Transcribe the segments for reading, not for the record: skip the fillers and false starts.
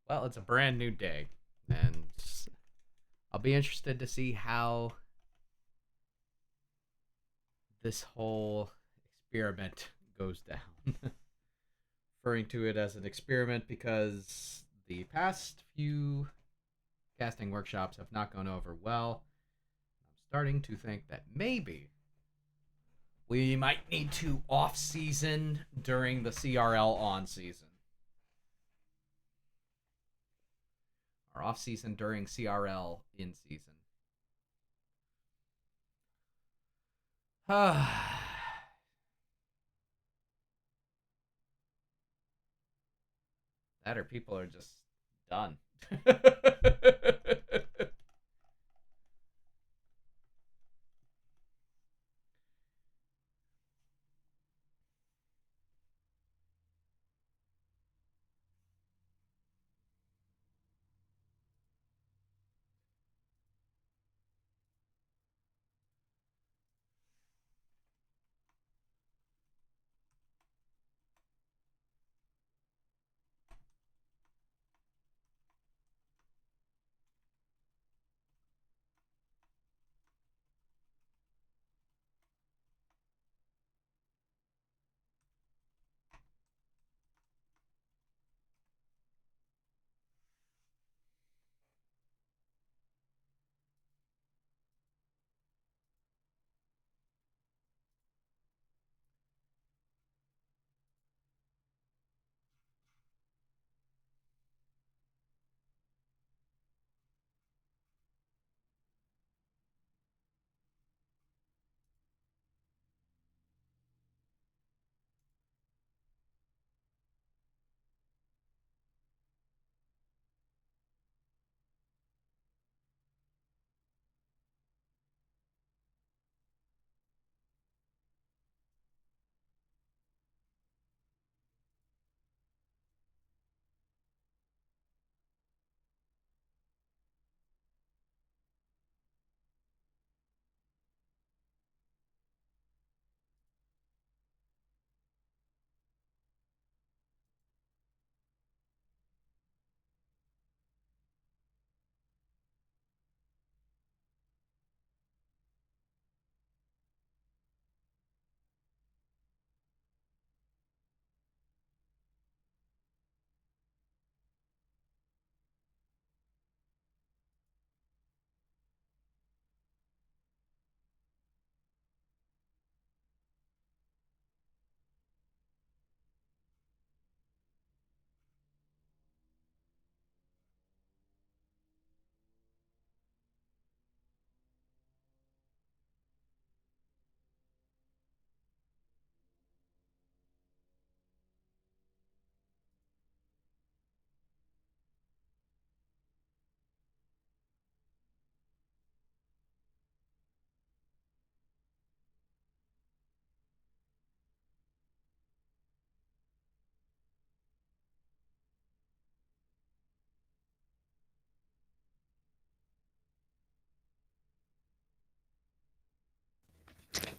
Well, it's a brand new day, and I'll be interested to see how this whole experiment goes down. Referring to it as an experiment because the past few casting workshops have not gone over well. I'm starting to think that maybe we might need to off season during the CRL on season. Or off season during CRL in season. That or people are just done.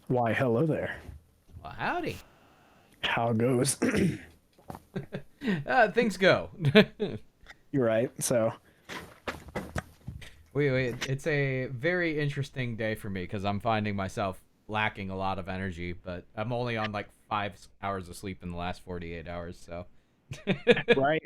Why, hello there. Well, howdy. How goes? Things go. You're right. So, Wait. It's a very interesting day for me because I'm finding myself lacking a lot of energy, but I'm only on like 5 hours of sleep in the last 48 hours, so. right,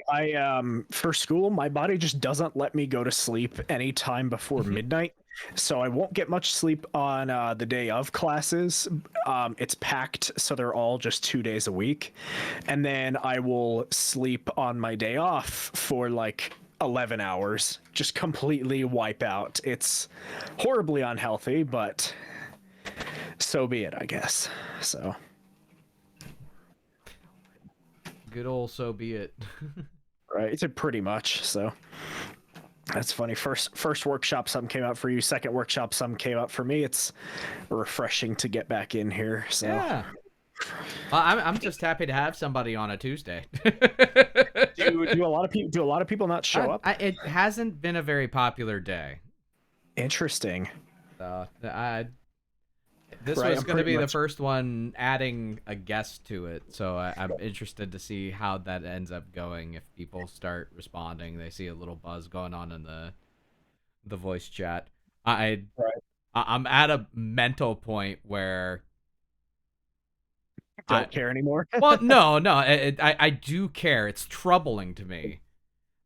for school, my body just doesn't let me go to sleep anytime before midnight. So I won't get much sleep on the day of classes. It's packed, so they're all just 2 days a week, and then I will sleep on my day off for like 11 hours, just completely wipe out. It's horribly unhealthy, but so be it, I guess. So. Good old so be it. Right, it's a pretty much. So that's funny. First workshop, some came out for you. Second workshop, some came out for me. It's refreshing to get back in here. So Yeah. I'm just happy to have somebody on a Tuesday. do a lot of people not show up? It hasn't been a very popular day. Interesting. So I This Right, was I'm going to pretty be the much first one adding a guest to it, so I'm interested to see how that ends up going. If people start responding, they see a little buzz going on in the voice chat. I right. I'm at a mental point where I Don't care anymore. well, no, I do care. It's troubling to me.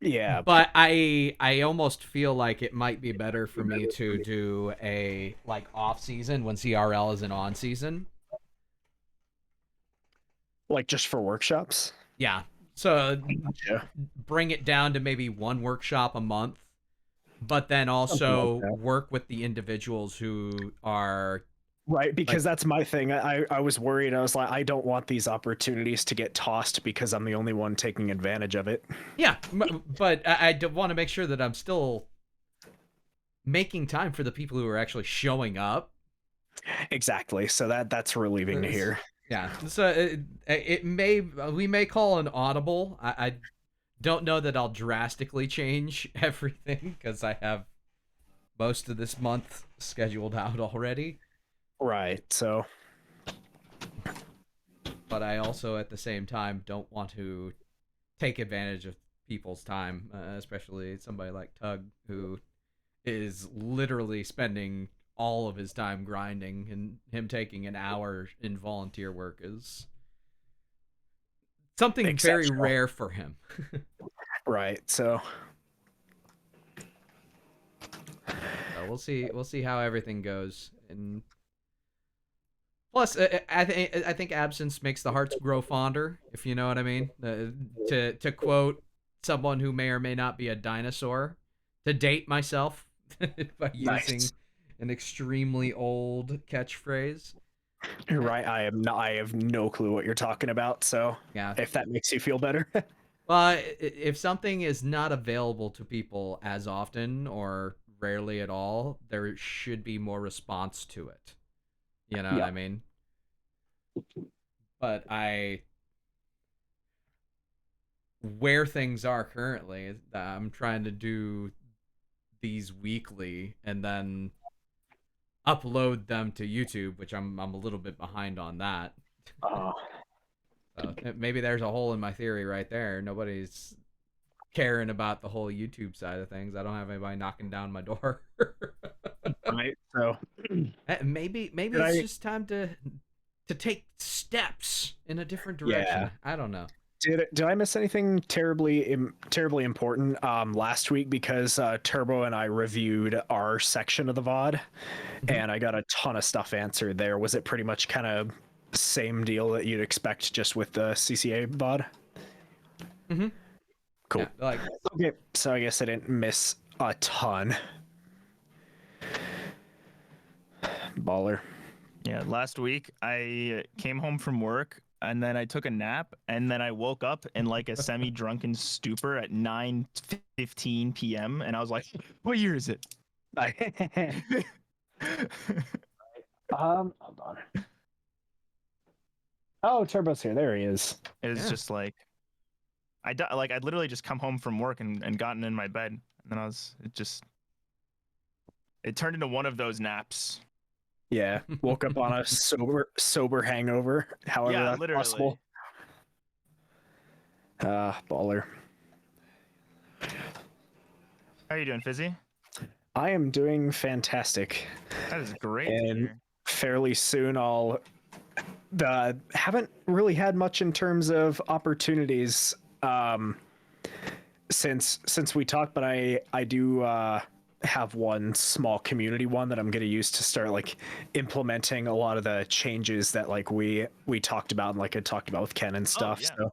Yeah, But I almost feel like it might be better for me to do a like off season when CRL is an on season. like just for workshops. Yeah. So Gotcha. bring it down to maybe one workshop a month, but then Something like also that. work with the individuals who are Right, like, because that's my thing. I was worried. I was like, I don't want these opportunities to get tossed because I'm the only one taking advantage of it. yeah, but I want to make sure that I'm still making time for the people who are actually showing up. Exactly. So that's relieving to hear. Yeah, so it may we may call an audible. I don't know that I'll drastically change everything because I have most of this month scheduled out already. Right. So But I also, at the same time, don't want to take advantage of people's time, especially somebody like Tug, who is literally spending all of his time grinding, and him taking an hour in volunteer work is something very exceptional. rare for him. Right. So So we'll see how everything goes. And plus, I think absence makes the hearts grow fonder, if you know what I mean. To quote someone who may or may not be a dinosaur, to date myself by using nice. an extremely old catchphrase. You're right. I have no clue what you're talking about. So Yeah. if that makes you feel better. Well, if something is not available to people as often or rarely at all, there should be more response to it. You know what Yeah. I mean? But where things are currently, I'm trying to do these weekly and then upload them to YouTube, which I'm a little bit behind on that. Uh, So maybe there's a hole in my theory right there. Nobody's caring about the whole YouTube side of things. I don't have anybody knocking down my door. right. So Maybe did it's I? just time to take steps in a different Yeah. direction. I don't know. Did I miss anything terribly important last week? Because Turbo and I reviewed our section of the VOD, Mhm. and I got a ton of stuff answered there. Was it pretty much kind of same deal that you'd expect just with the CCA VOD? Mm-hmm. Cool. Yeah, like Okay, so I guess I didn't miss a ton. Baller. Yeah, last week I came home from work and then I took a nap and then I woke up in like a semi-drunken stupor at 9:15 p.m. and I was like, "What year is it?" Hold on. Oh, Turbo's here. There he is. It was Yeah. just like I'd literally just come home from work and gotten in my bed and then it turned into one of those naps. Yeah, woke up on a sober hangover. However, Yeah, that's literally. possible. Baller. How are you doing, Fizzy? I am doing fantastic, That is great to and hear. fairly soon I'll. Haven't really had much in terms of opportunities since we talked, but I do have one small community one that I'm going to use to start like implementing a lot of the changes that like we talked about and like I talked about with Ken and stuff. yeah. So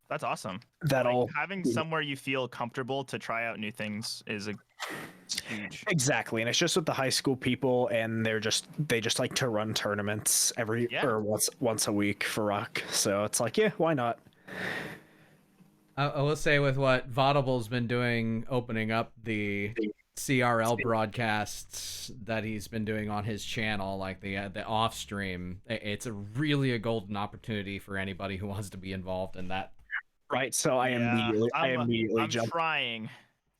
That's awesome. that'll Like, having somewhere you feel comfortable to try out new things is huge. exactly, and it's just with the high school people, and they just like to run tournaments or once a week for Rock. So it's like, yeah, why not? I will say with what Vaudible's been doing, opening up the CRL broadcasts that he's been doing on his channel, like the off stream, it's really a golden opportunity for anybody who wants to be involved in that. Right. So I Yeah, immediately I'm jumped. trying.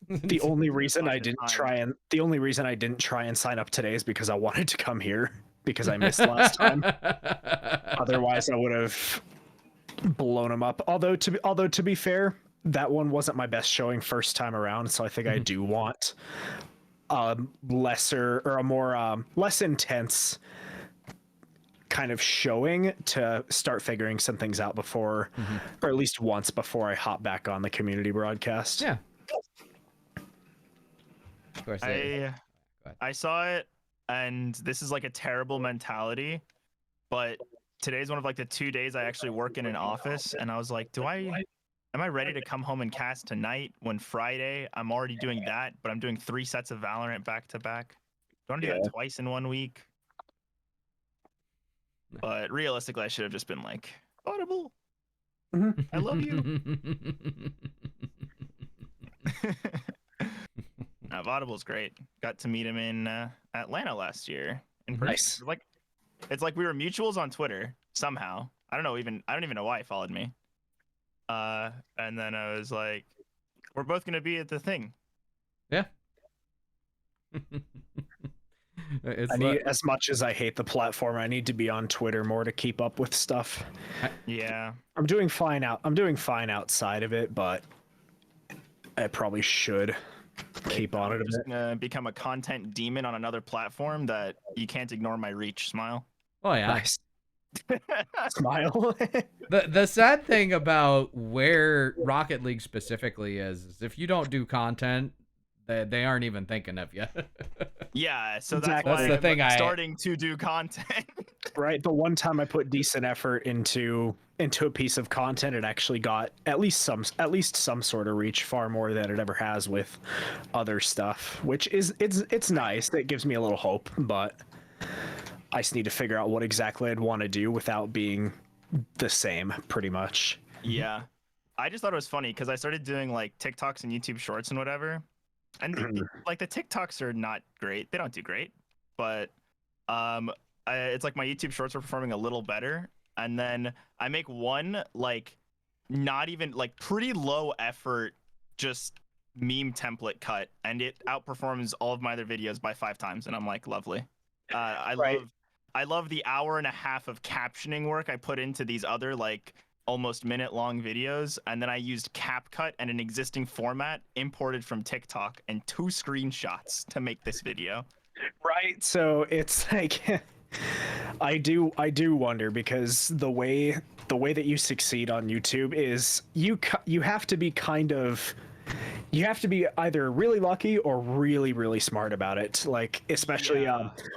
The only reason find I the didn't time. try and sign up today is because I wanted to come here because I missed last time. Otherwise, I would have blown them up. Although to be fair, that one wasn't my best showing first time around, so I think I do want a lesser or a more less intense kind of showing to start figuring some things out before, or at least once before I hop back on the community broadcast. Yeah. Of course. I saw it, and this is like a terrible mentality, but today's one of like the 2 days I actually work in an office, and I was like, am I ready to come home and cast tonight when Friday I'm already doing that, but I'm doing 3 sets of Valorant back to back? Do I want to do that twice in 1 week? But realistically, I should have just been like, Audible, I love you. Audible's great. Got to meet him in Atlanta last year in person. Nice. It's like we were mutuals on Twitter somehow. I don't even know why he followed me. And then I was like, we're both gonna be at the thing. Yeah. As much as I hate the platform, I need to be on Twitter more to keep up with stuff. Yeah. I'm doing fine outside of it, but I probably should keep on it a bit. Just gonna become a content demon on another platform that you can't ignore my reach. Smile. Oh yeah. Nice. Smile. The sad thing about where Rocket League specifically is if you don't do content, they aren't even thinking of you. Yeah, so Exactly. that's why That's the I'm thing starting to do content. Right. The one time I put decent effort into a piece of content, it actually got at least some sort of reach, far more than it ever has with other stuff, which is it's nice. It gives me a little hope, but I just need to figure out what exactly I'd want to do without being the same, pretty much. Yeah. I just thought it was funny because I started doing like TikToks and YouTube shorts and whatever. And like the TikToks are not great. They don't do great. But it's like my YouTube shorts are performing a little better. And then I make one like not even like pretty low effort, just meme template cut. And it outperforms all of my other videos by 5 times. And I'm like, lovely. I love the hour and a half of captioning work I put into these other like almost minute-long videos, and then I used CapCut and an existing format imported from TikTok and 2 screenshots to make this video. Right. So it's like I do wonder, because the way that you succeed on YouTube is you have to be either really lucky or really, really smart about it. Like, especially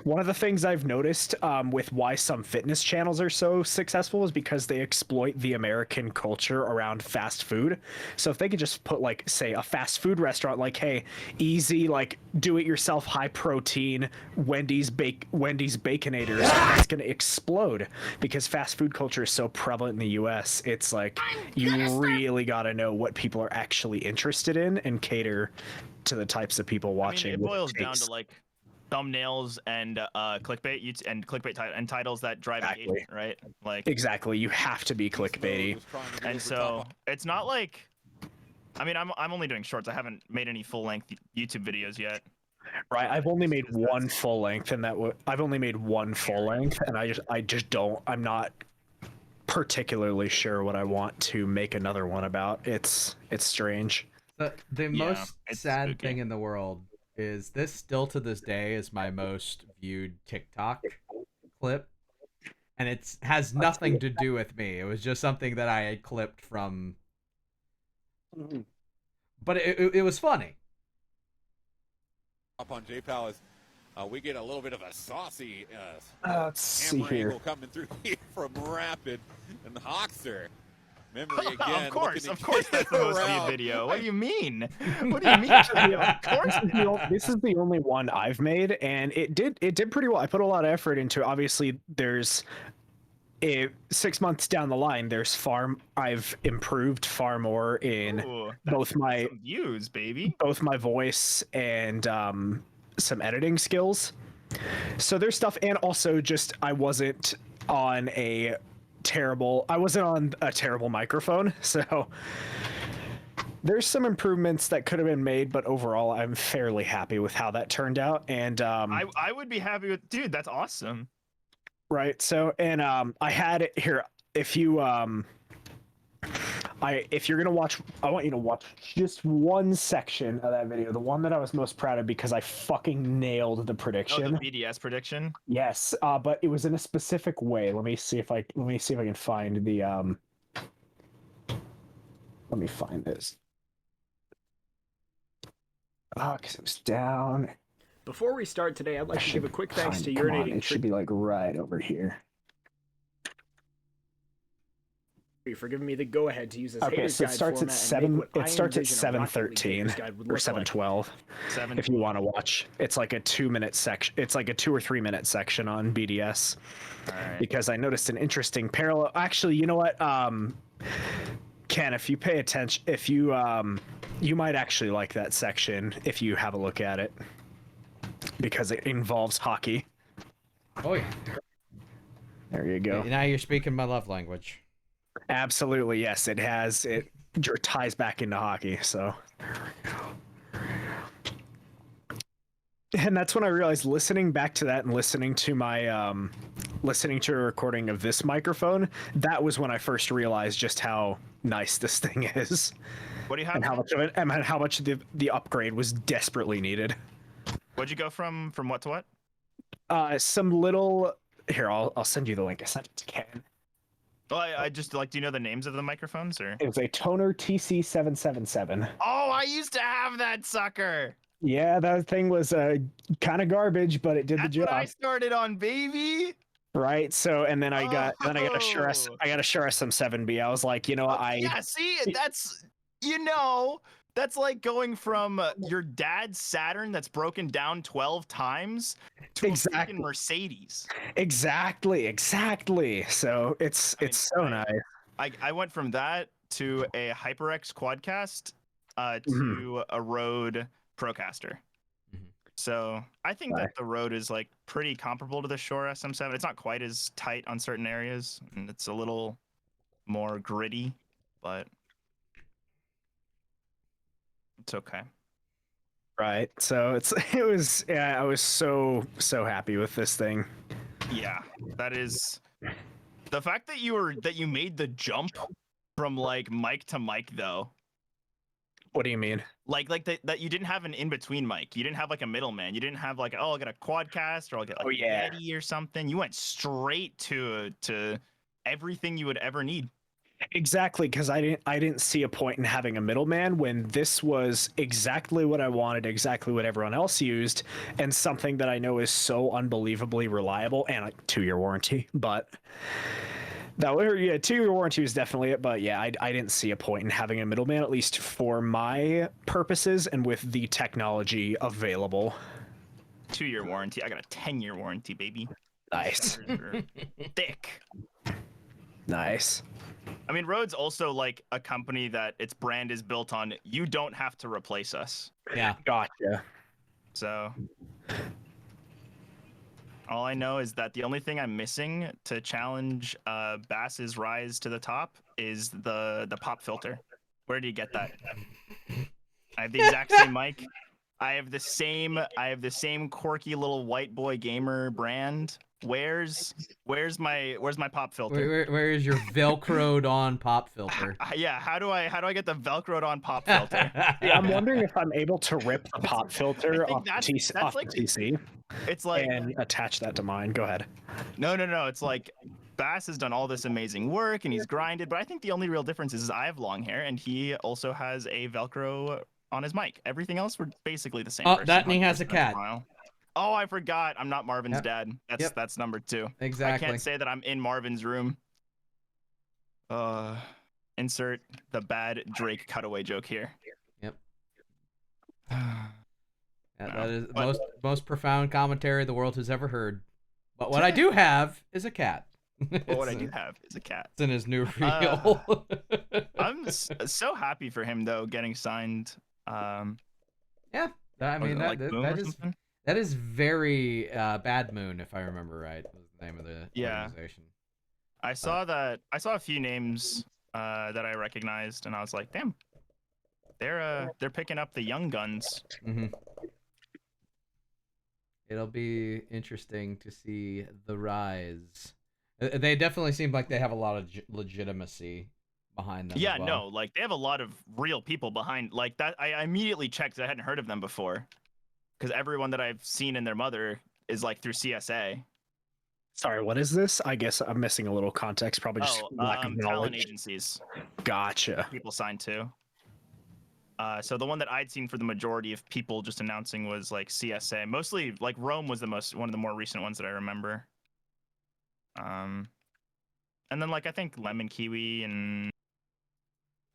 one of the things I've noticed with why some fitness channels are so successful is because they exploit the American culture around fast food. So if they could just put like, say, a fast food restaurant, like, hey, easy, like do it yourself, high protein Wendy's Baconators, it's gonna explode, because fast food culture is so prevalent in the US. It's like you really gotta know what people are actually interested in and cater to the types of people watching. I mean, it boils down to like thumbnails and clickbait and clickbait titles that drive engagement, right? Like exactly, you have to be clickbaity. And so it's not like, I mean, I'm only doing shorts. I haven't made any full length YouTube videos yet. Right, I've only made one full length, and I just don't. I'm not particularly sure what I want to make another one about. It's strange. The most sad thing in the world is this still to this day is my most viewed TikTok clip, and it has nothing to do with me. It was just something that I had clipped from, but it was funny. Up on JPal is we get a little bit of a saucy let's see here. angle coming through here from Rapid and Hoxer. Memory again. Of course that's the most viewed video. What do you mean? What do you mean? Of course. This is the only one I've made, and it did pretty well. I put a lot of effort into it. Obviously, there's 6 months down the line, I've improved far more in both my views, baby, both my voice and some editing skills. So there's stuff, and also just I wasn't on a terrible microphone, so there's some improvements that could have been made, but overall, I'm fairly happy with how that turned out. And I would be happy with, dude. That's awesome. right. So, and I had it here. If you if you're gonna watch, I want you to watch just one section of that video, the one that I was most proud of because I fucking nailed the Oh, prediction. the BDS prediction. Yes, but it was in a specific way. Let me see if I can find the Let me find this. Oh, because it was down. Before we start today, I'd like to give a quick thanks to Come on, Urinating it should be like right over here. Tree for giving me the go-ahead to use this Okay, Haters so it Guide starts at format and 7. make what I It starts at envision a Rocket League 7:13 Haters Guide would or look like. 7:12. If you want to watch, it's like a 2-minute section. It's like a 2 or 3 minute section on BDS. All right. Because I noticed an interesting parallel. Actually, you know what? Ken, if you pay attention, if you you might actually like that section if you have a look at it, because it involves hockey. Oh yeah. There you go. Now you're speaking my love language. Absolutely, yes. It has it ties back into hockey. So, and that's when I realized, listening back to that and listening to my listening to a recording of this microphone, that was when I first realized just how nice this thing is. What do you have? And how much of it, and how much the upgrade was desperately needed. What'd you go from what to what? Some little here. I'll send you the link. I sent it to Ken. Well, I just like. Do you know the names of the microphones or? It was a Toner TC777. Oh, I used to have that sucker. Yeah, that thing was kind of garbage, but it did the That's job. what I started on, baby. Right. So, and then I got a Shure Oh. SM7B. I was like, you know, Yeah, see, that's that's like going from your dad's Saturn that's broken down 12 times to Exactly. a freaking Mercedes. Exactly. So it's so nice. I went from that to a HyperX Quadcast to a Rode Procaster. Mhm. So I think that the Rode is like pretty comparable to the Shure SM7. It's not quite as tight on certain areas, and it's a little more gritty, but it's okay. Right. So it was I was so happy with this thing. Yeah, that is the fact that you made the jump from like mic to mic though. What do you mean? Like that you didn't have an in-between mic. You didn't have like a middleman. You didn't have like, oh, I'll get a Quadcast or I'll get like a Yeti or something. You went straight to everything you would ever need. Exactly, because I didn't see a point in having a middleman when this was exactly what I wanted, exactly what everyone else used, and something that I know is so unbelievably reliable, and a 2-year warranty. But that was, yeah, 2-year warranty was definitely it. But yeah, I didn't see a point in having a middleman, at least for my purposes and with the technology available. 2-year warranty. I got a 10-year warranty, baby. Nice. Thick. Nice. I mean, Rode's also like a company that its brand is built on. You don't have to replace us. Yeah. Gotcha. So all I know is that the only thing I'm missing to challenge Bass's rise to the top is the pop filter. Where do you get that? I have the exact same mic. I have the same quirky little white boy gamer brand. Where's my pop filter? Where is your Velcroed on pop filter? Yeah, how do I get the Velcroed on pop filter? Yeah, I'm wondering if I'm able to rip the pop filter off the like, TC it's like and attach that to mine. Go ahead. No. It's like Bass has done all this amazing work and he's grinded, but I think the only real difference is I have long hair and he also has a Velcro on his mic. Everything else, we're basically the same. Oh, person. that and he has a cat. Oh, I forgot. I'm not Marvin's Yep. dad. That's number 2. Exactly. I can't say that I'm in Marvin's room. Insert the bad Drake cutaway joke here. Yep. That is the most profound commentary the world has ever heard. But what I do have is a cat. But what I do have is a cat. It's in his new reel. I'm so happy for him though, getting signed. Yeah, I mean like that is very Bad Moon, if I remember right. Was the name of the organization. I saw a few names that I recognized, and I was like, damn, they're picking up the young guns. Mm-hmm. It'll be interesting to see the rise. They definitely seem like they have a lot of legitimacy behind them. Yeah, as well. no, like they have a lot of real people behind. Like that, I immediately checked. I hadn't heard of them before, because everyone that I've seen and their mother is like through CSA. Sorry, what is this? I guess I'm missing a little context. Probably just lack of talent knowledge. agencies. Gotcha. People signed to. So the one that I'd seen for the majority of people just announcing was like CSA. Mostly like Rome was one of the more recent ones that I remember. And then like I think Lemon Kiwi and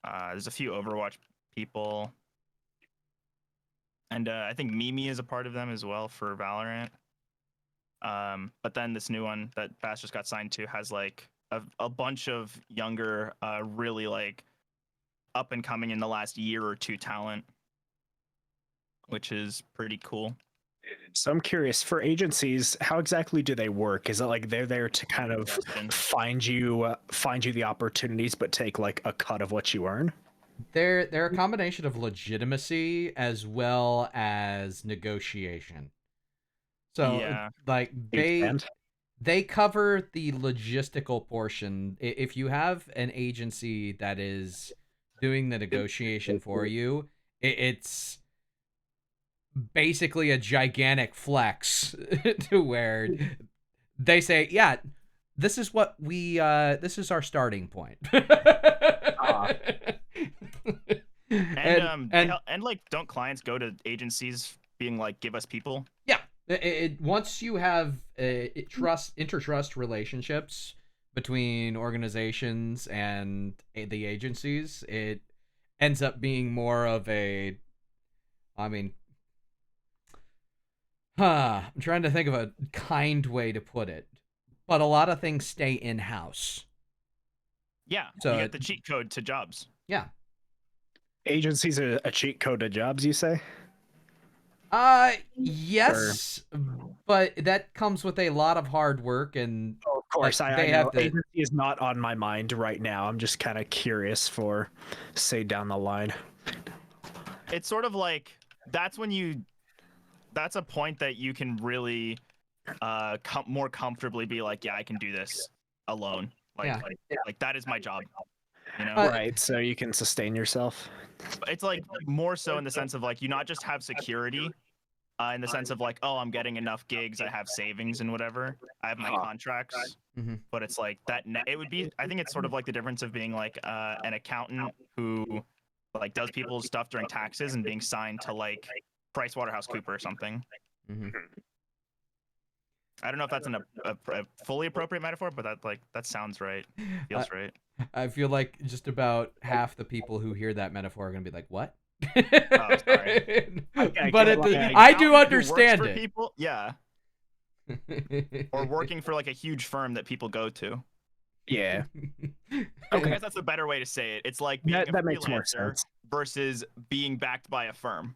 there's a few Overwatch people. And I think Mimi is a part of them as well for Valorant. But then this new one that Bass just got signed to has like a bunch of younger, really like up and coming in the last year or two talent, which is pretty cool. So I'm curious, for agencies, how exactly do they work? Is it like they're there to kind of find you the opportunities, but take like a cut of what you earn? They're a combination of legitimacy as well as negotiation. So yeah. like they cover the logistical portion. If you have an agency that is doing the negotiation for you, it's basically a gigantic flex to where they say, yeah, this is what we this is our starting point. And like, don't clients go to agencies being like, give us people? Yeah. Once you have intertrust relationships between organizations and the agencies, it ends up being more of a, I'm trying to think of a kind way to put it, but a lot of things stay in-house. Yeah, so you get the cheat code to jobs. Yeah. Agencies are a cheat code to jobs, you say? Yes, but that comes with a lot of hard work, and of course, like, I know agency is not on my mind right now. I'm just kind of curious for, say, down the line. It's sort of like that's a point that you can really more comfortably be like, yeah, I can do this alone. Like that is my job. You know? Right, so you can sustain yourself. It's like more so in the sense of like you not just have security in the sense of like, oh, I'm getting enough gigs, I have savings and whatever, I have my contracts, but it's like that it would be, I think it's sort of like the difference of being like an accountant who like does people's stuff during taxes and being signed to like PricewaterhouseCoopers or something. I don't know if that's a fully appropriate metaphor, but that sounds right. Feels right. I feel like just about half the people who hear that metaphor are going to be like, what? Oh, sorry. But I do understand it. People, yeah. Or working for like a huge firm that people go to. Yeah. I guess that's a better way to say it. It's like being that a makes more freelancer sense. versus being backed by a firm.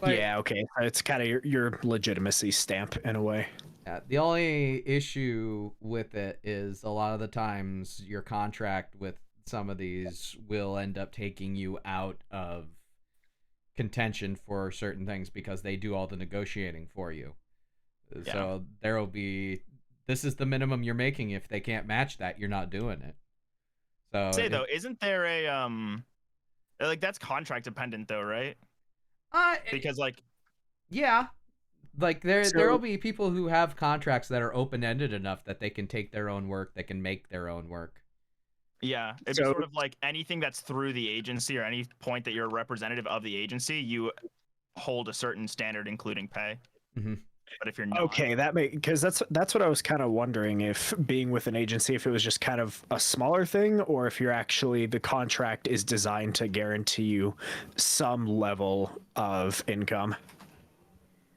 Yeah, okay. It's kind of your legitimacy stamp in a way. Yeah, the only issue with it is a lot of the times your contract with some of these will end up taking you out of contention for certain things because they do all the negotiating for you. Yeah. So there will be, this is the minimum you're making. If they can't match that, you're not doing it. So though, isn't there a like that's contract dependent though, right? Because like, yeah, like there'll be people who have contracts that are open-ended enough that they can take their own work, they can make their own work. Yeah, it'd be sort of like anything that's through the agency or any point that you're a representative of the agency, you hold a certain standard, including pay. But if you're not, okay, because that's what I was kind of wondering, if being with an agency, if it was just kind of a smaller thing, or if you're actually, the contract is designed to guarantee you some level of income.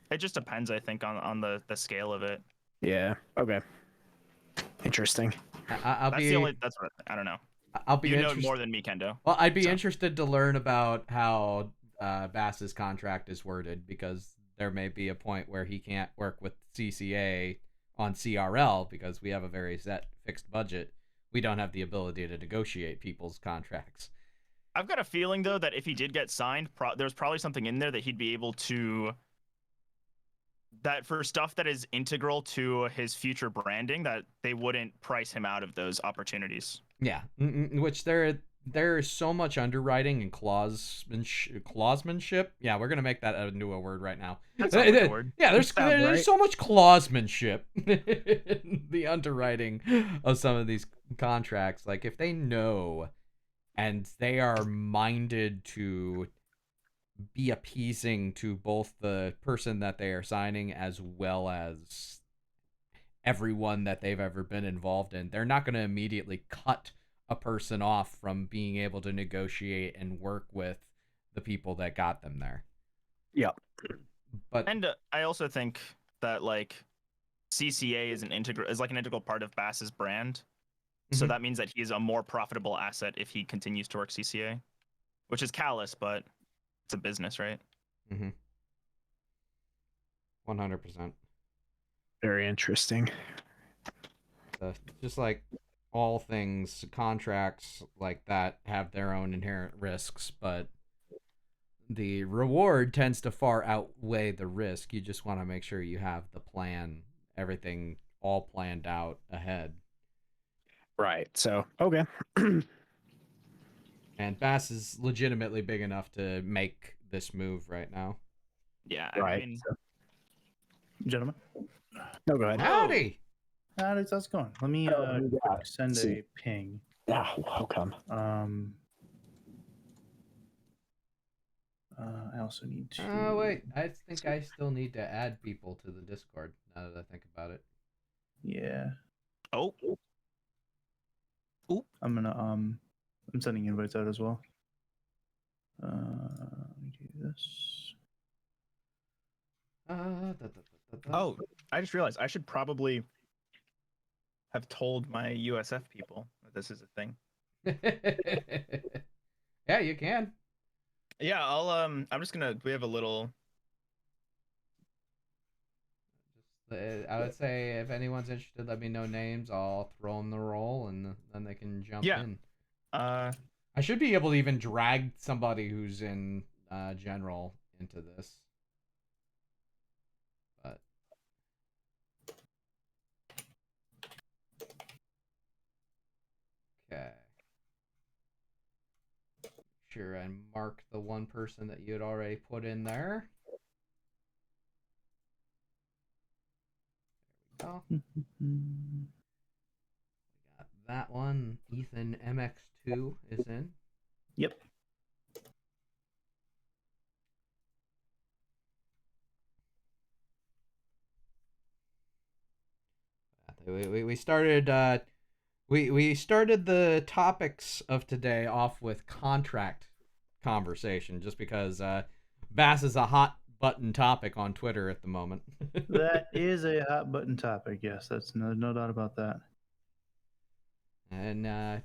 It just depends, I think, on the scale of it. Yeah. Okay. Interesting. That's what I don't know. I'll be know more than me, Kendo. Well, I'd be interested to learn about how Bass's contract is worded, because there may be a point where he can't work with CCA on CRL because we have a very set fixed budget. We don't have the ability to negotiate people's contracts. I've got a feeling though that if he did get signed, there's probably something in there that he'd be able to. That for stuff that is integral to his future branding, that they wouldn't price him out of those opportunities. Yeah, which there is so much underwriting and clausemanship. Yeah, we're gonna make that into a word right now. That's not a word. Yeah, there's right. so much clausemanship in the underwriting of some of these contracts. Like if they know and they are minded to be appeasing to both the person that they are signing as well as everyone that they've ever been involved in, they're not going to immediately cut a person off from being able to negotiate and work with the people that got them there. Yeah. But I also think that like CCA is an integral part of Bass's brand. So Mhm. that means that he is a more profitable asset if he continues to work CCA, which is callous, but it's a business, right? 100%. Very interesting. Just like all things, contracts like that have their own inherent risks, but the reward tends to far outweigh the risk. You just want to make sure you have the plan, everything all planned out ahead. Right. So, okay. And Bass is legitimately big enough to make this move right now. Yeah, Right. I mean, Gentlemen, No, go ahead. Howdy! how's it going? Let me yeah, quick send see. a ping. Yeah, welcome. I also need to. Oh, wait. I think I still need to add people to the Discord now that I think about it. Yeah, oh, I'm gonna I'm sending invites out as well. Let me do this. oh, I just realized I should probably have told my USF people that this is a thing. Yeah, you can. Yeah, I'm just gonna. We have a little. I would say if anyone's interested, let me know names. I'll throw them the role, and then they can jump in. I should be able to even drag somebody who's in general into this. But okay, sure, and mark the one person that you had already put in there. There we go. Got that one. Ethan MX2 is in. Yep. We started we started the topics of today off with contract conversation just because Bass is a hot button topic on Twitter at the moment. That is a hot button topic. Yes, that's no doubt about that. And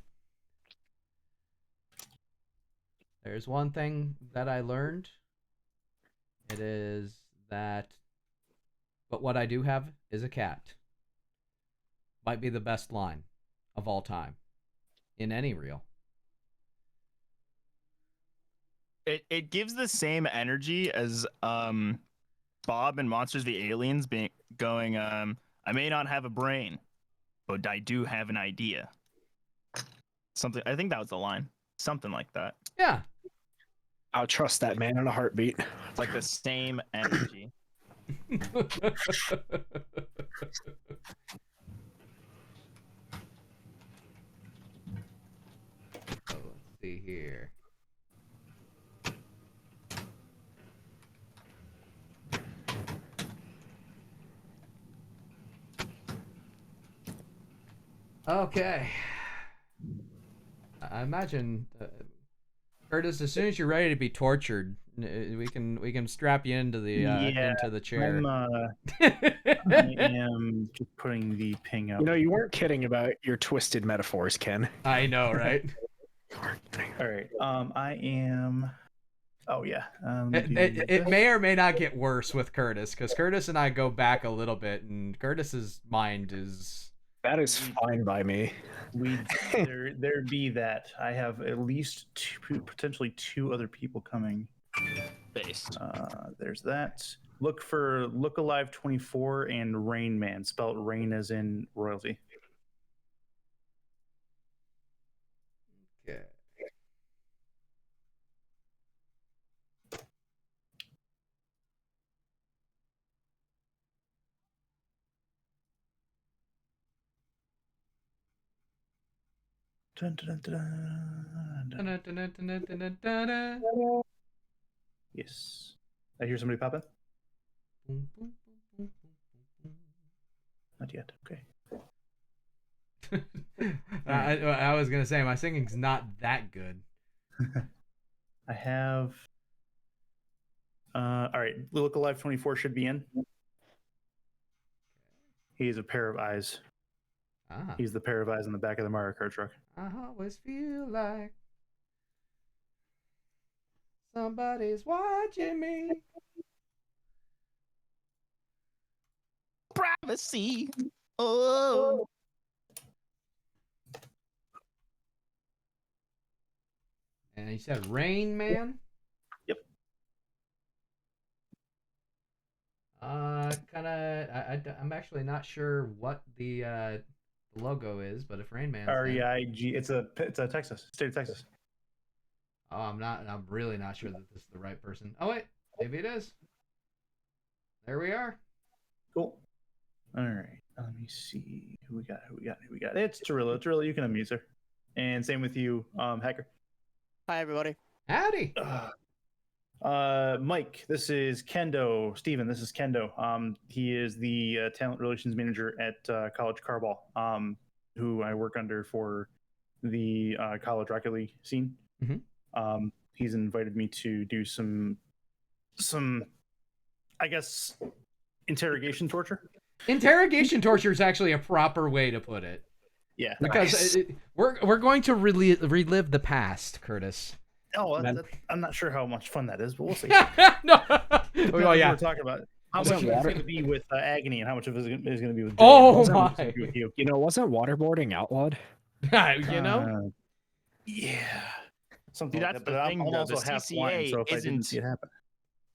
there's one thing that I learned. It is that, but what I do have is a cat. Might be the best line of all time in any reel. It gives the same energy as Bob and Monsters v Aliens going I may not have a brain, but I do have an idea. Something, I think that was the line. Something like that. Yeah. I'll trust that man in a heartbeat. It's like the same energy. So let's see here. Okay. I imagine, Curtis, as soon as you're ready to be tortured, we can strap you into the chair. I am just putting the ping up. You know, you weren't kidding about your twisted metaphors, Ken. I know, right? All right. I am. Oh yeah. It may or may not get worse with Curtis, because Curtis and I go back a little bit, and Curtis's mind is That is fine by me. There be that. I have at least potentially two other people coming. Based. There's that. Look Alive 24 and Rain Man, spelled Rain as in royalty. Okay. Dun, dun, dun, dun, dun. Dun-dun-dun-dun-dun-dun-dun. Yes. I hear somebody pop in? Boom, boom, boom, boom, Not yet. Okay. boom. I was gonna say my singing's not that good. I have. All right. Look Alive 24 should be in. He's a pair of eyes. Ah. He's the pair of eyes in the back of the Mario Kart truck. I always feel like somebody's watching me. Privacy. Oh. And you said Rain Man? Yep. I'm actually not sure what the logo is, but if Rain Man's in- REIG. It's a Texas, state of Texas. Oh, I'm really not sure that this is the right person. Oh wait, maybe it is. There we are. Cool. All right. Let me see who we got. It's Tarillo. Tarillo, you can unmute her. And same with you, Hacker. Hi, everybody. Howdy. Mike, this is Kendo. Steven, this is Kendo. He is the talent relations manager at College Carball, who I work under for the college Rocket League scene. Mhm. He's invited me to do some, I guess, interrogation torture. Interrogation torture is actually a proper way to put it. Yeah, Because we're going to relive the past, Curtis. Oh, I'm not sure how much fun that is, but we'll see. No. Oh yeah. We're talking about how much of it's going to be with Agony and how much of it is going to be with. Oh Jay. my! You know, wasn't waterboarding outlawed? You know. Yeah. Something See, like that's that, the but thing, I'm though. also The half blind, CCA so if I didn't see it happen.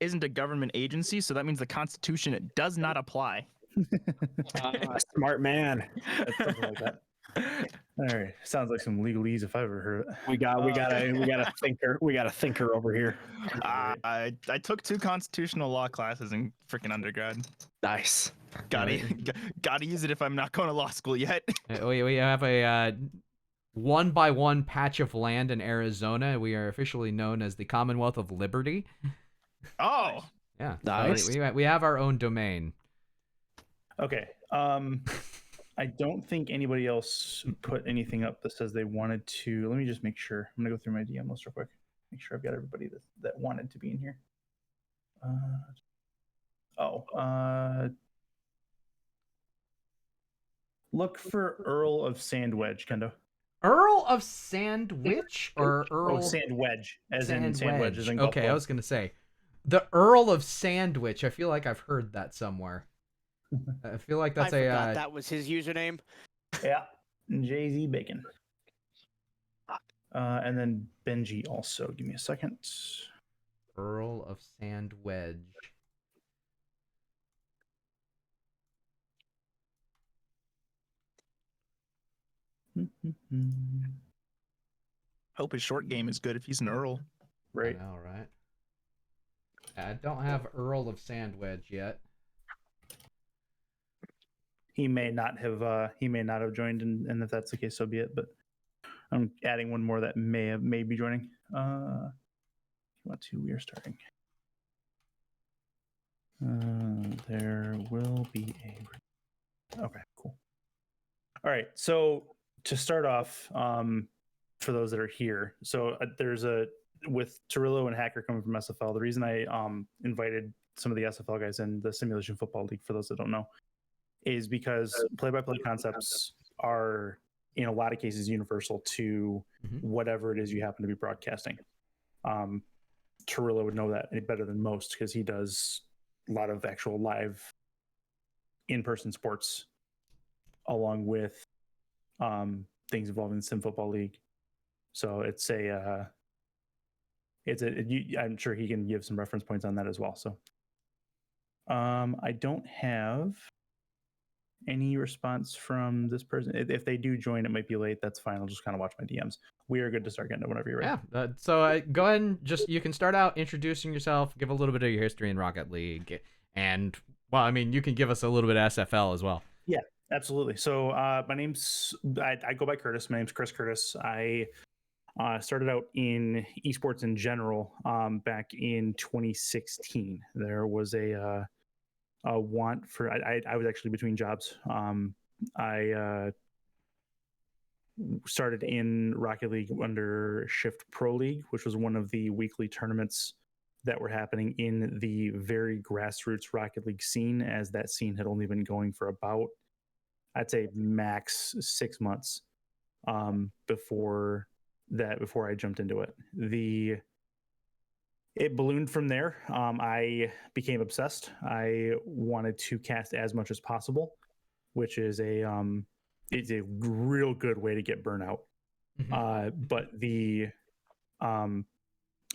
Isn't a government agency, so that means the Constitution does not apply. Smart man. Something like that. All right, sounds like some legalese if I ever heard it. We got a thinker. We got a thinker over here. I took 2 constitutional law classes in freaking undergrad. Nice. Gotta use it if I'm not going to law school yet. We have a 1x1 patch of land in Arizona. We are officially known as the Commonwealth of Liberty. Oh, Yeah. Nice. So we have our own domain. Okay. I don't think anybody else put anything up that says they wanted to. Let me just make sure. I'm gonna go through my DM list real quick. Make sure I've got everybody that wanted to be in here. Look for Earl of Sandwedge, Kendo. Earl of Sandwich or Earl? Oh, Sandwedge, as in sandwich. As in golf Okay, I club. was gonna say the Earl of Sandwich. I feel like I've heard that somewhere. I feel like that's I forgot that was his username. Yeah, Jay-Z Bacon. And then Benji also. Give me a second. Earl of Sandwedge. hope his short game is good if he's an Earl. Right. I know, right? I don't have Earl of Sandwedge yet. He may not have joined, and if that's the case, so be it. But I'm adding one more that may be joining. If you want to, we are starting. There will be a. Okay, cool. All right, so to start off, for those that are here, so there's with Tarillo and Hacker coming from SFL. The reason I invited some of the SFL guys in the Simulation Football League, for those that don't know, is because play-by-play concepts are in a lot of cases universal to whatever it is you happen to be broadcasting. Tarillo would know that better than most because he does a lot of actual live in-person sports along with things involving the Sim Football League. So I'm sure he can give some reference points on that as well. So I don't have any response from this person. If they do join, it might be late. That's fine. I'll just kind of watch my DMs. We are good to start getting it whenever you're ready. Yeah. So go ahead and you can start out introducing yourself, give a little bit of your history in Rocket League, and well, I mean, you can give us a little bit of SFL as well. Yeah, absolutely. So my name's I go by Curtis. My name's Chris Curtis. I started out in esports in general back in 2016. There was a want for I was actually between jobs. I started in Rocket League under Shift Pro League, which was one of the weekly tournaments that were happening in the very grassroots Rocket League scene, as that scene had only been going for about, I'd say, max 6 months before I jumped into it. It ballooned from there. I became obsessed. I wanted to cast as much as possible, which is it's a real good way to get burnout.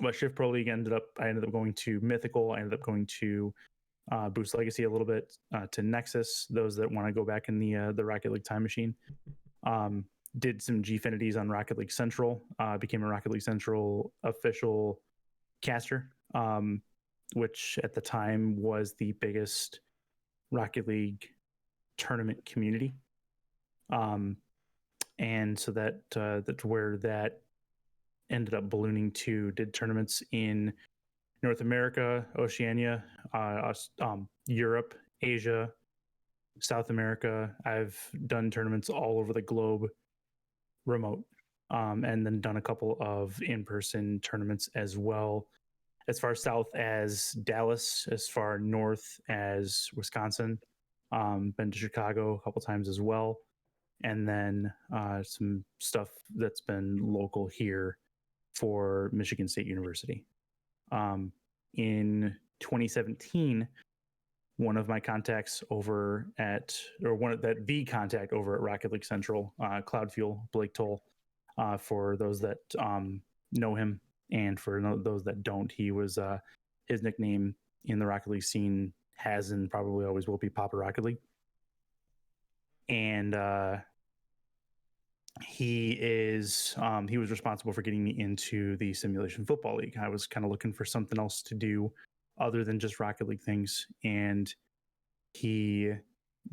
But Shift Pro League I ended up going to Mythical. I ended up going to Boost Legacy a little bit, to Nexus, those that want to go back in the Rocket League time machine. Did some Gfinities on Rocket League Central, became a Rocket League Central official caster, which at the time was the biggest Rocket League tournament community. And so that's where that ended up ballooning to. Did tournaments in North America, Oceania, Europe, Asia, South America. I've done tournaments all over the globe, remote, and then done a couple of in-person tournaments as well, as far south as Dallas, as far north as Wisconsin. Been to Chicago a couple times as well, and then some stuff that's been local here for Michigan State University. In 2017, one of my contacts over at, the contact over at Rocket League Central, Cloud Fuel, Blake Toll, for those that know him, and for those that don't, he was his nickname in the Rocket League scene has and probably always will be Papa Rocket League. And he was responsible for getting me into the Simulation Football League. I was kind of looking for something else to do other than just Rocket League things, and he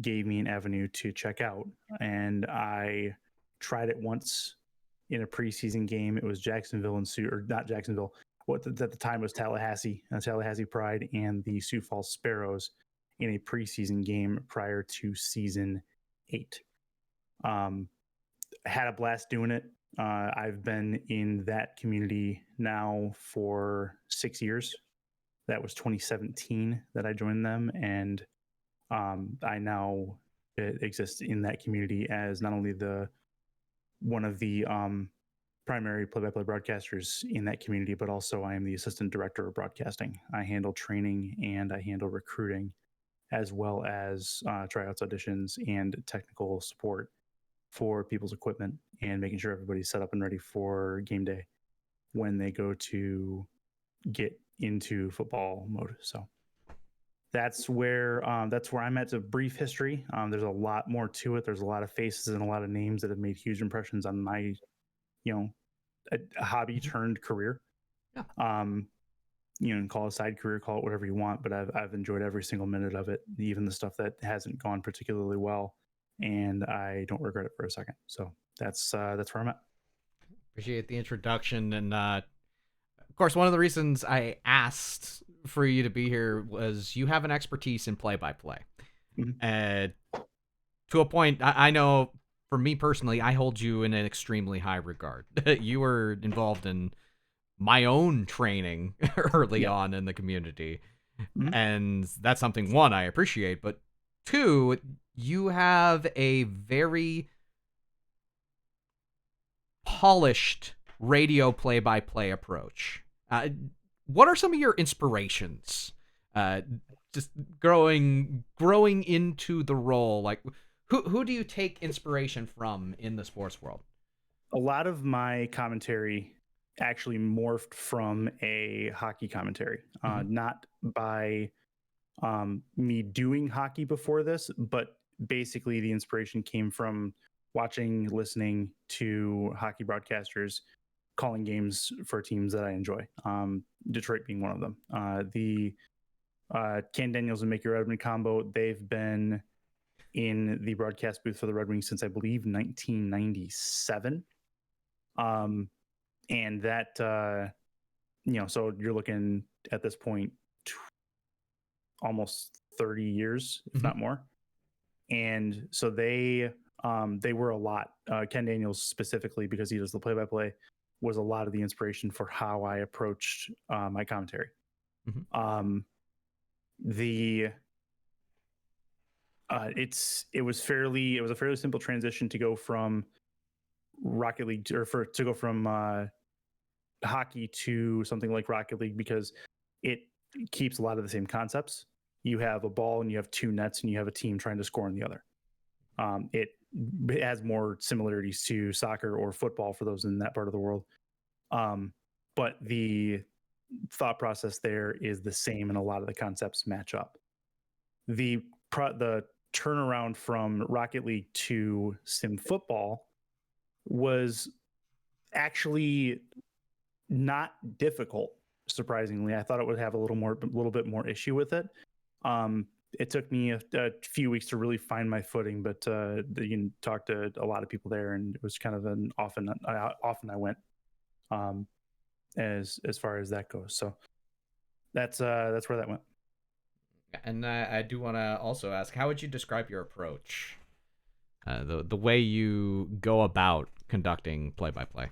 gave me an avenue to check out. And I tried it once in a preseason game. It was Jacksonville or not Jacksonville. What at the time was Tallahassee Pride and the Sioux Falls Sparrows in a preseason game prior to season 8. Had a blast doing it. I've been in that community now for 6 years. That was 2017 that I joined them, and I now exist in that community as not only one of the primary play-by-play broadcasters in that community, but also I am the assistant director of broadcasting. I handle training and I handle recruiting, as well as tryouts, auditions, and technical support for people's equipment, and making sure everybody's set up and ready for game day when they go to get into football mode. So that's where I'm at. It's a brief history. There's a lot more to it. There's a lot of faces and a lot of names that have made huge impressions on my, a hobby turned career. Yeah. Call it a side career, call it whatever you want, but I've enjoyed every single minute of it, even the stuff that hasn't gone particularly well, and I don't regret it for a second. So that's where I'm at. Appreciate the introduction, and of course, one of the reasons I asked for you to be here was you have an expertise in play-by-play. Mm-hmm. To a point, I know for me personally, I hold you in an extremely high regard. You were involved in my own training early on in the community. Mm-hmm. And that's something, one, I appreciate, but two, you have a very polished radio play-by-play approach. What are some of your inspirations? Just growing into the role, like Who do you take inspiration from in the sports world? A lot of my commentary actually morphed from a hockey commentary, not by me doing hockey before this, but basically the inspiration came from listening to hockey broadcasters calling games for teams that I enjoy. Detroit being one of them. The Ken Daniels and Mickey Redmond combo, they've been in the broadcast booth for the Red Wings since I believe 1997. And that, so you're looking at this point almost 30 years, if not more. And so they were a lot. Ken Daniels specifically, because he does the play-by-play, was a lot of the inspiration for how I approached my commentary. It was a fairly simple transition to go from Rocket League to go from hockey to something like Rocket League, because it keeps a lot of the same concepts. You have a ball and you have two nets and you have a team trying to score on the other. It has more similarities to soccer or football for those in that part of the world. But the thought process there is the same and a lot of the concepts match up. The turnaround from Rocket League to sim football was actually not difficult. Surprisingly, I thought it would have a little bit more issue with it. It took me a few weeks to really find my footing, but you talked to a lot of people there, and it was kind of an often I went as far as that goes. So that's where that went. And I do want to also ask, how would you describe your approach, the way you go about conducting play-by-play?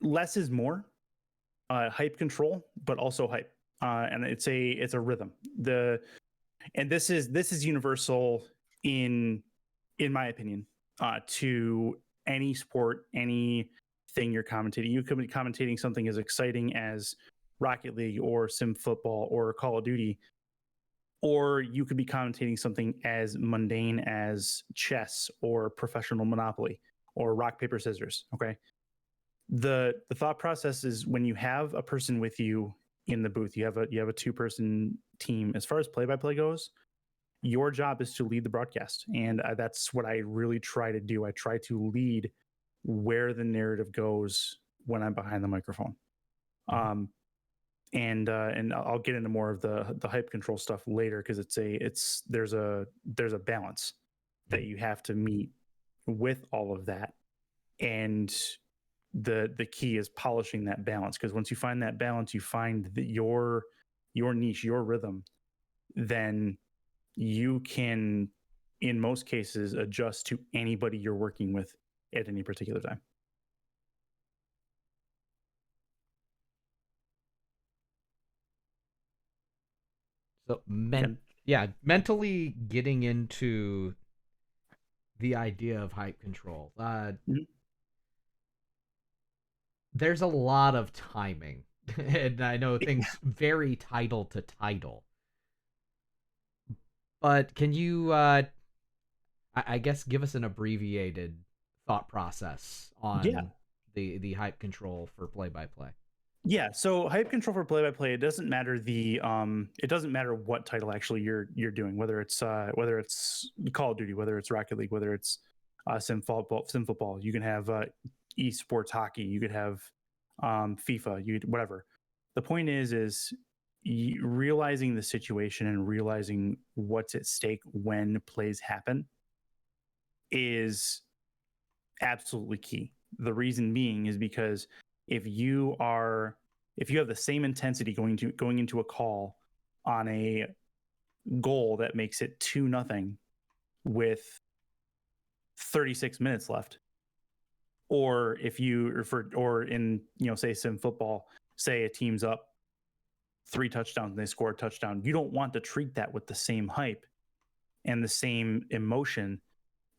Less is more. Hype control, but also hype, and it's a rhythm. And this is universal in my opinion, to any sport, anything you're commentating. You could be commentating something as exciting as Rocket League or Sim Football or Call of Duty, or you could be commentating something as mundane as chess or professional Monopoly or rock paper scissors. Okay. The thought process is, when you have a person with you in the booth, you have a 2-person team. As far as play-by-play goes, your job is to lead the broadcast, and that's what I really try to do. I try to lead where the narrative goes when I'm behind the microphone. And I'll get into more of the hype control stuff later, because there's a balance that you have to meet with all of that, and the key is polishing that balance, because once you find that balance, you find that your niche, your rhythm, then you can, in most cases, adjust to anybody you're working with at any particular time. So mentally getting into the idea of hype control. There's a lot of timing, and I know things vary title to title. But can you, I guess, give us an abbreviated thought process on the hype control for play-by-play? Yeah, so hype control for play-by-play, it doesn't matter it doesn't matter what title actually you're doing, whether it's Call of Duty, whether it's Rocket League, whether it's Sim Football. You can have esports hockey, you could have FIFA, whatever. The point is realizing the situation and realizing what's at stake when plays happen is absolutely key. The reason being is because if you have the same intensity going into a call on a goal that makes it 2-0 with 36 minutes left, or in say Sim Football, say a team's up 3 touchdowns and they score a touchdown, you don't want to treat that with the same hype and the same emotion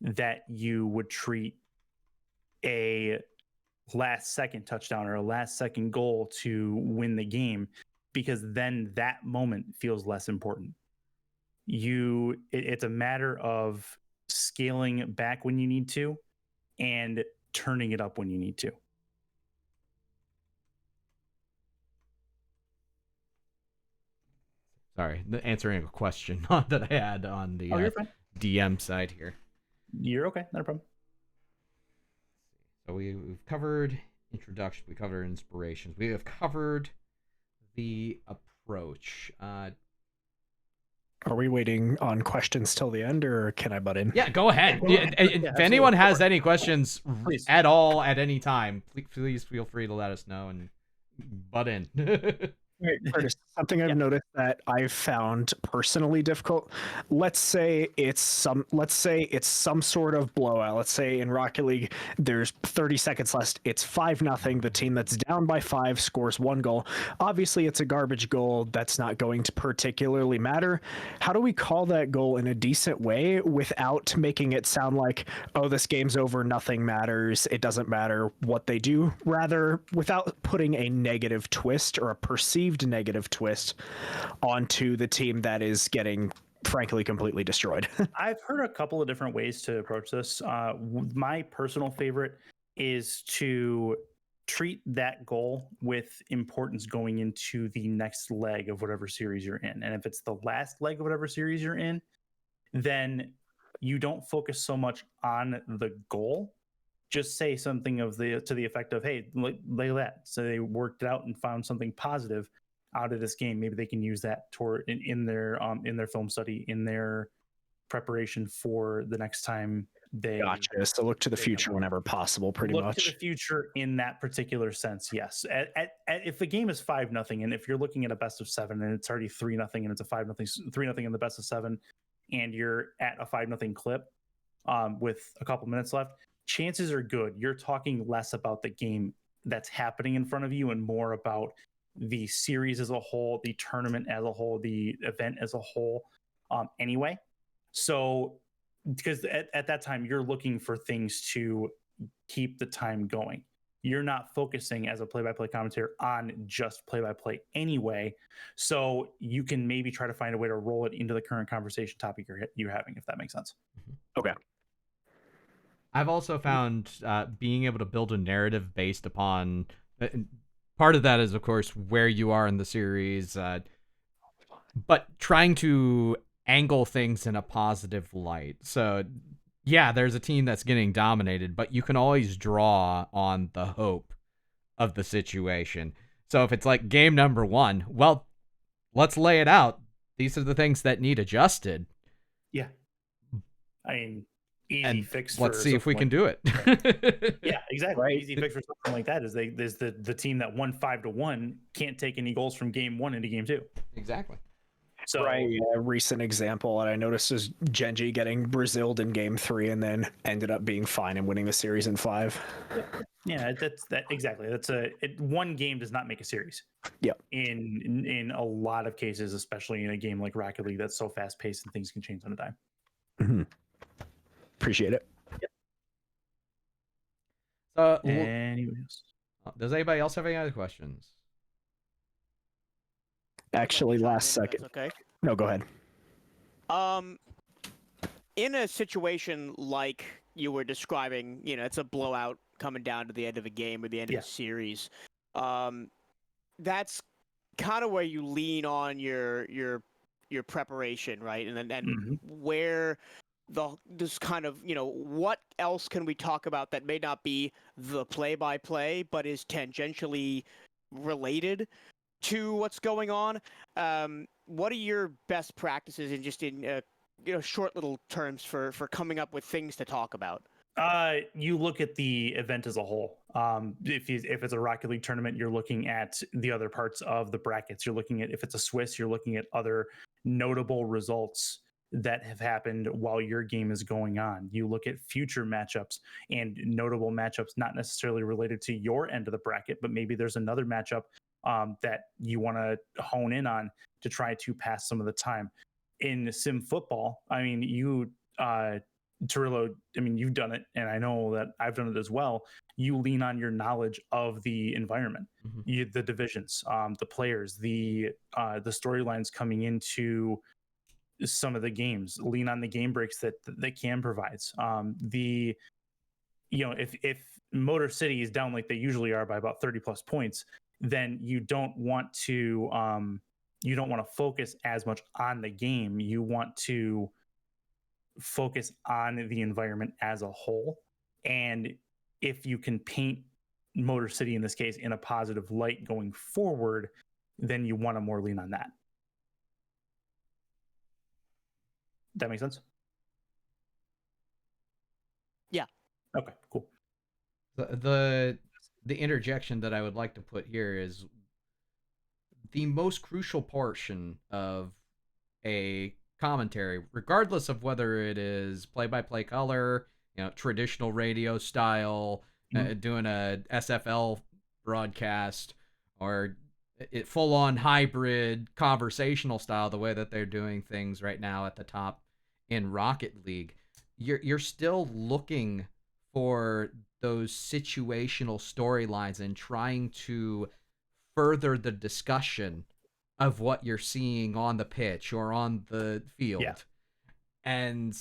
that you would treat a last second touchdown or a last second goal to win the game, because then that moment feels less important. it's a matter of scaling back when you need to and turning it up when you need to. Sorry, answering a question that I had on the You're fine. DM side here. You're okay, not a problem. So we've covered introduction, we covered inspirations, we have covered the approach. Are we waiting on questions till the end, or can I butt in? Yeah, go ahead. If anyone has any questions Please. at all at any time, please feel free to let us know and butt in. Curtis, something I've noticed that I've found personally difficult. Let's say it's some sort of blowout. Let's say in Rocket League there's 30 seconds left. It's 5-0. The team that's down by 5 scores 1 goal. Obviously it's a garbage goal that's not going to particularly matter. How do we call that goal in a decent way without making it sound like, oh, this game's over, nothing matters, it doesn't matter what they do, rather without putting a negative twist or a perceived negative twist onto the team that is getting, frankly, completely destroyed? I've heard a couple of different ways to approach this. My personal favorite is to treat that goal with importance going into the next leg of whatever series you're in. And if it's the last leg of whatever series you're in, then you don't focus so much on the goal. Just say something to the effect of, hey, look at that. So they worked it out and found something positive out of this game. Maybe they can use that in their film study, in their preparation for the next time they. Gotcha. So look to the future whenever possible, pretty much. Look to the future in that particular sense, yes. If the game is 5-0, and if you're looking at a best of 7 and it's already 3-0 and it's a 3-0 in the best of 7, and you're at a 5-0 clip with a couple minutes left, chances are good you're talking less about the game that's happening in front of you and more about the series as a whole, the tournament as a whole, the event as a whole, anyway. So, because at that time, you're looking for things to keep the time going. You're not focusing as a play-by-play commentator on just play-by-play anyway. So you can maybe try to find a way to roll it into the current conversation topic you're having, if that makes sense. Okay. I've also found being able to build a narrative based upon part of that is, of course, where you are in the series, but trying to angle things in a positive light. So, yeah, there's a team that's getting dominated, but you can always draw on the hope of the situation. So if it's like game number 1, well, let's lay it out. These are the things that need adjusted. Yeah. I mean, easy fix. Let's see if we can do it. Yeah, exactly. Right. Easy fix for something like that is the team that won 5-1 can't take any goals from game 1 into game 2. Exactly. So, right, a recent example that I noticed is Genji getting Braziled in game 3 and then ended up being fine and winning the series in 5. Yeah, that's exactly. One game does not make a series. Yeah. In a lot of cases, especially in a game like Rocket League that's so fast paced and things can change on a dime. Mm-hmm. Appreciate it. Yep. Anyways, does anybody else have any other questions? Actually, last second. Okay. No, go ahead. In a situation like you were describing, it's a blowout coming down to the end of a game or the end of a series. That's kind of where you lean on your preparation, right? And then where this kind of, what else can we talk about that may not be the play-by-play, but is tangentially related to what's going on? What are your best practices in short little terms for coming up with things to talk about? You look at the event as a whole. If it's a Rocket League tournament, you're looking at the other parts of the brackets. You're looking at, if it's a Swiss, you're looking at other notable results that have happened while your game is going on. You look at future matchups and notable matchups, not necessarily related to your end of the bracket, but maybe there's another matchup that you want to hone in on to try to pass some of the time. In sim football, I mean, Turillo, I mean, you've done it, and I know that I've done it as well. You lean on your knowledge of the environment, the divisions, the players, the storylines coming into some of the games, lean on the game breaks that Cam provides. If Motor City is down like they usually are by about 30 plus points, then you don't want to focus as much on the game. You want to focus on the environment as a whole. And if you can paint Motor City in this case in a positive light going forward, then you want to more lean on that. That makes sense? Yeah. Okay, cool. The interjection that I would like to put here is the most crucial portion of a commentary, regardless of whether it is play-by-play color, traditional radio style, doing a SFL broadcast, or full-on hybrid conversational style, the way that they're doing things right now at the top in Rocket League. You're still looking for those situational storylines and trying to further the discussion of what you're seeing on the pitch or on the field. Yeah. And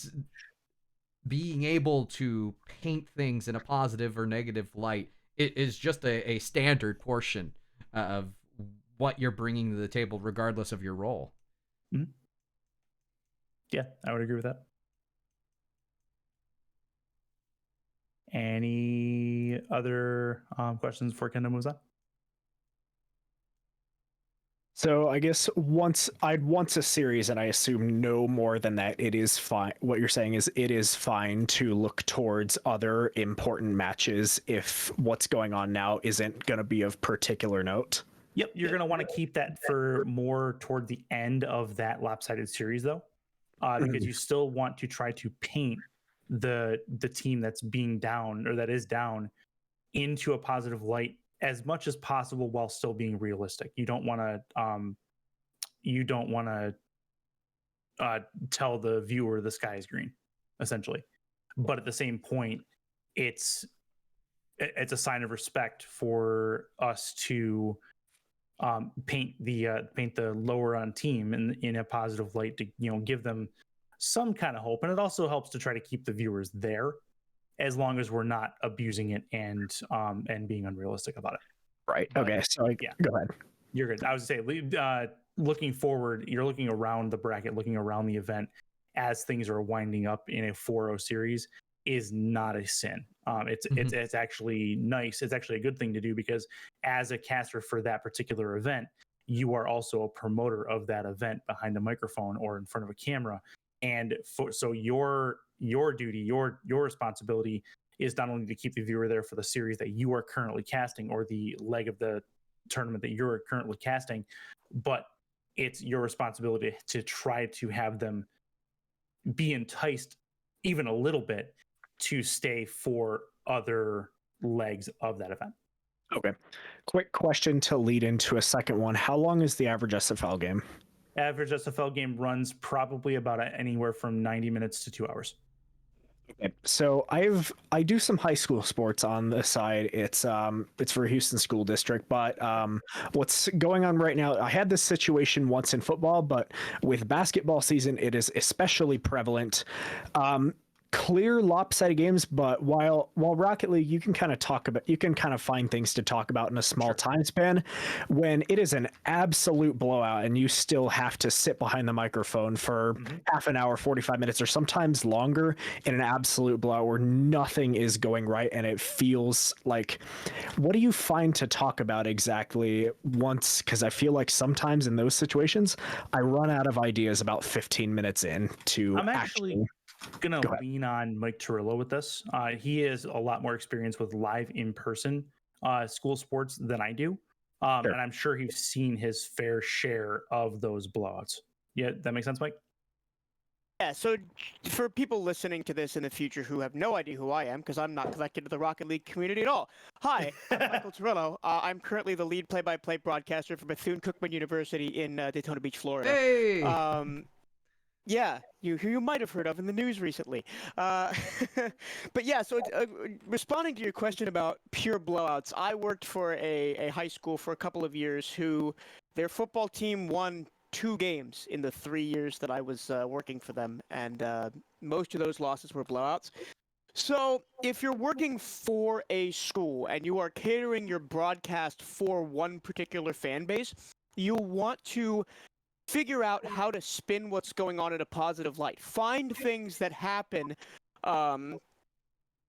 being able to paint things in a positive or negative light is just a standard portion of what you're bringing to the table, regardless of your role. Mm-hmm. Yeah, I would agree with that. Any other questions before Kendall moves on? So I guess once a series, and I assume no more than that, it is fine. What you're saying is it is fine to look towards other important matches if what's going on now isn't going to be of particular note. Yep, you're going to want to keep that for more toward the end of that lopsided series, though, because you still want to try to paint the team that's being down or that is down into a positive light as much as possible while still being realistic. You don't want to tell the viewer the sky is green, essentially. But at the same point, it's a sign of respect for us to paint the lower on team in a positive light to give them some kind of hope, and it also helps to try to keep the viewers there, as long as we're not abusing it and being unrealistic about it. Right. But, okay. So yeah, go ahead. You're good. I was say, looking forward, you're looking around the bracket, looking around the event as things are winding up in a 4-0 series is not a sin. It's actually nice. It's actually a good thing to do, because as a caster for that particular event, you are also a promoter of that event behind a microphone or in front of a camera. And so your duty, your responsibility is not only to keep the viewer there for the series that you are currently casting or the leg of the tournament that you're currently casting, but it's your responsibility to try to have them be enticed even a little bit to stay for other legs of that event. Okay. Quick question to lead into a second one. How long is the average SFL game? Average SFL game runs probably about anywhere from 90 minutes to 2 hours. Okay. So I do some high school sports on the side. It's for Houston School District, but what's going on right now, I had this situation once in football, but with basketball season, it is especially prevalent. Clear lopsided games, but while Rocket League, you can kind of find things to talk about in a small time span. When it is an absolute blowout and you still have to sit behind the microphone for half an hour, 45 minutes, or sometimes longer in an absolute blowout where nothing is going right, and it feels like, what do you find to talk about exactly once? Because I feel like sometimes in those situations, I run out of ideas about 15 minutes in to I'm actually gonna lean on Mike Turillo with this. He has a lot more experience with live in-person school sports than I do, and I'm sure he's seen his fair share of those blowouts. Yeah, that makes sense, Mike? Yeah, so for people listening to this in the future who have no idea who I am, because I'm not connected to the Rocket League community at all. Hi, I'm Michael Turillo. I'm currently the lead play-by-play broadcaster for Bethune-Cookman University in Daytona Beach, Florida. Hey! Yeah, you might have heard of in the news recently. But yeah, so responding to your question about pure blowouts, I worked for a high school for a couple of years who their football team won 2 games in the 3 years that I was working for them, and most of those losses were blowouts. So if you're working for a school and you are catering your broadcast for one particular fan base, you want to figure out how to spin what's going on in a positive light. Find things that happen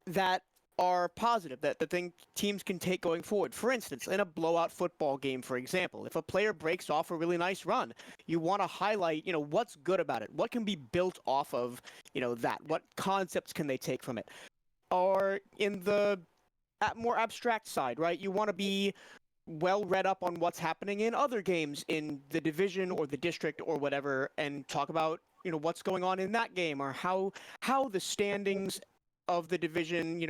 that are positive, that teams can take going forward. For instance, in a blowout football game, for example, if a player breaks off a really nice run, you want to highlight, what's good about it. What can be built off of, that? What concepts can they take from it? Or in the more abstract side, right? You want to be well read up on what's happening in other games in the division or the district or whatever, and talk about, what's going on in that game, or how the standings of the division,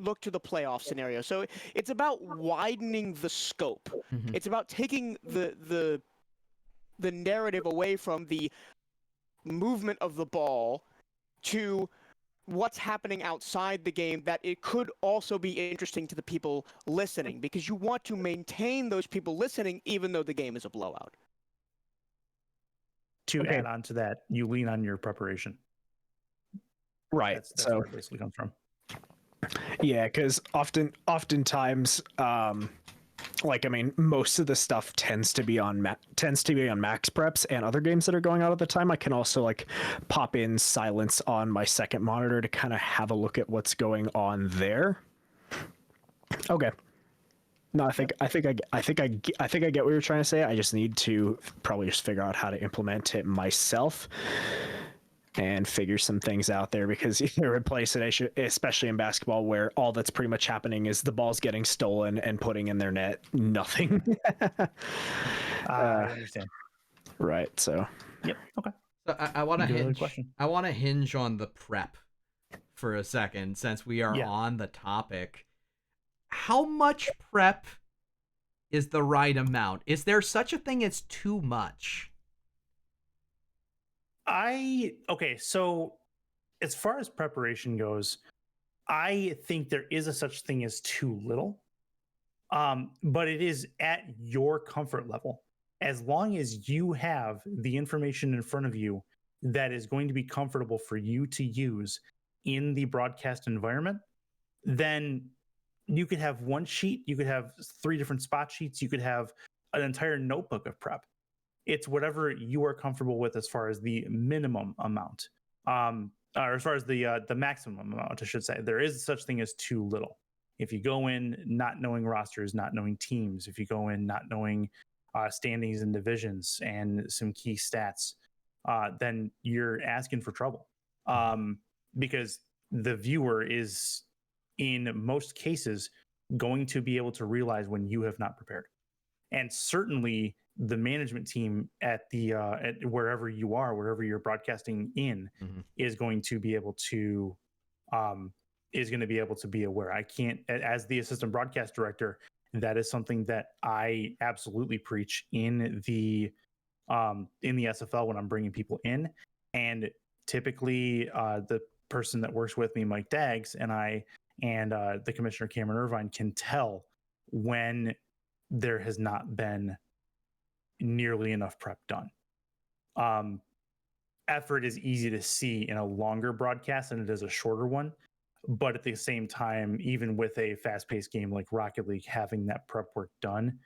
look to the playoff scenario. So it's about widening the scope. Mhm. It's about taking the narrative away from the movement of the ball to what's happening outside the game, that it could also be interesting to the people listening, because you want to maintain those people listening even though the game is a blowout. To Okay. add on to that, you lean on your preparation. Right. That's So where it basically comes from. yeah, because oftentimes, most of the stuff tends to be on max preps and other games that are going on at the time. I can also pop in silence on my second monitor to kind of have a look at what's going on there. Okay. No, I think I get what you're trying to say. I just need to probably just figure out how to implement it myself and figure some things out there, because either replace it, especially in basketball, where all that's pretty much happening is the ball's getting stolen and putting in their net. Nothing. I understand. Right. So. Yep. Okay. So I want to Good hinge. question. I want to hinge on the prep for a second, since we are Yeah. on the topic. How much prep is the right amount? Is there such a thing as too much? So as far as preparation goes, I think there is a such thing as too little. But it is at your comfort level. As long as you have the information in front of you that is going to be comfortable for you to use in the broadcast environment, then you could have one sheet, you could have 3 different spot sheets, you could have an entire notebook of prep. It's whatever you are comfortable with as far as the minimum amount, or as far as the maximum amount, I should say. There is such thing as too little. If you go in not knowing rosters, not knowing teams, if you go in not knowing standings and divisions and some key stats, then you're asking for trouble, because the viewer is, in most cases, going to be able to realize when you have not prepared. And certainly the management team at wherever you are, wherever you're broadcasting in, is going to be able to be aware. I can't, as the assistant broadcast director, that is something that I absolutely preach in the SFL when I'm bringing people in. And typically the person that works with me, Mike Daggs, and I, and the commissioner, Cameron Irvine, can tell when there has not been nearly enough prep done. Effort is easy to see in a longer broadcast than it is a shorter one. But at the same time, even with a fast-paced game like Rocket League, having that prep work done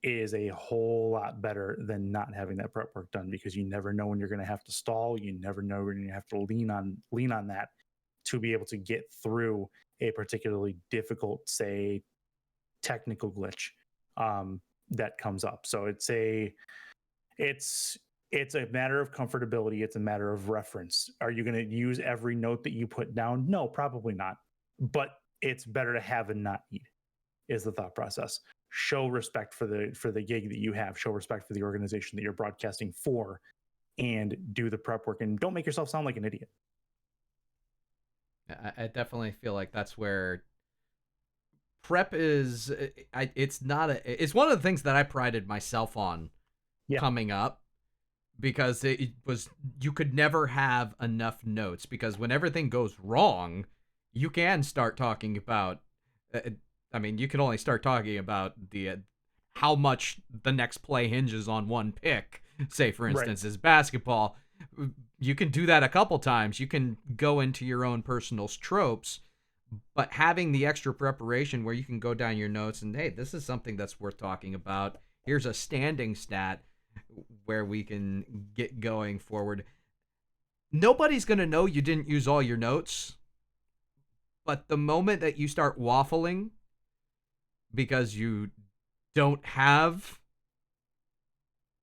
is a whole lot better than not having that prep work done, because you never know when you're going to have to stall. You never know when you have to lean on that to be able to get through a particularly difficult, say, technical glitch that comes up. So it's a matter of comfortability. It's a matter of reference. Are you going to use every note that you put down? No, probably not. But it's better to have and not need, is the thought process. Show respect for the gig that you have. Show respect for the organization that you're broadcasting for, and do the prep work. And don't make yourself sound like an idiot. I definitely feel like that's where prep is. It's one of the things that I prided myself on coming up, because it was, you could never have enough notes, because when everything goes wrong, you can start talking about, you can only start talking about how much the next play hinges on one pick say for Right. instance, is basketball. You can do that a couple times. You can go into your own personal tropes, but having the extra preparation where you can go down your notes and, hey, this is something that's worth talking about. Here's a standing stat where we can get going forward. Nobody's going to know you didn't use all your notes, but the moment that you start waffling because you don't have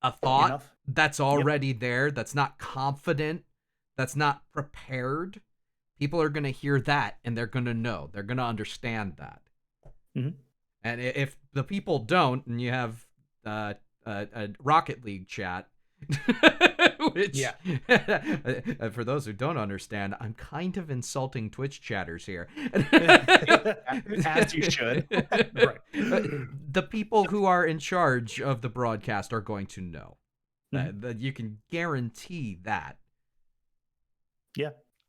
a thought Enough. that's already there, that's not confident, that's not prepared, people are going to hear that and they're going to know. They're going to understand that. Mhm. And if the people don't, and you have a Rocket League chat, which, for those who don't understand, I'm kind of insulting Twitch chatters here. As you should. Right. The people who are in charge of the broadcast are going to know. Mhm. That you can guarantee that.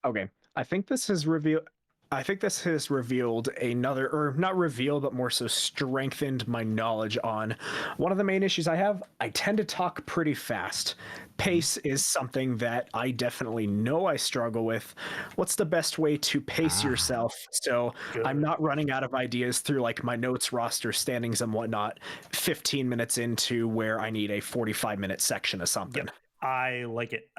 Okay. I think this has revealed another, or not revealed, but more so strengthened my knowledge on one of the main issues I have. I tend to talk pretty fast. Pace is something that I definitely know I struggle with. What's the best way to pace yourself so I'm not running out of ideas through like my notes, roster, standings, and whatnot 15 minutes into where I need a 45-minute section of something? Yep. I like it.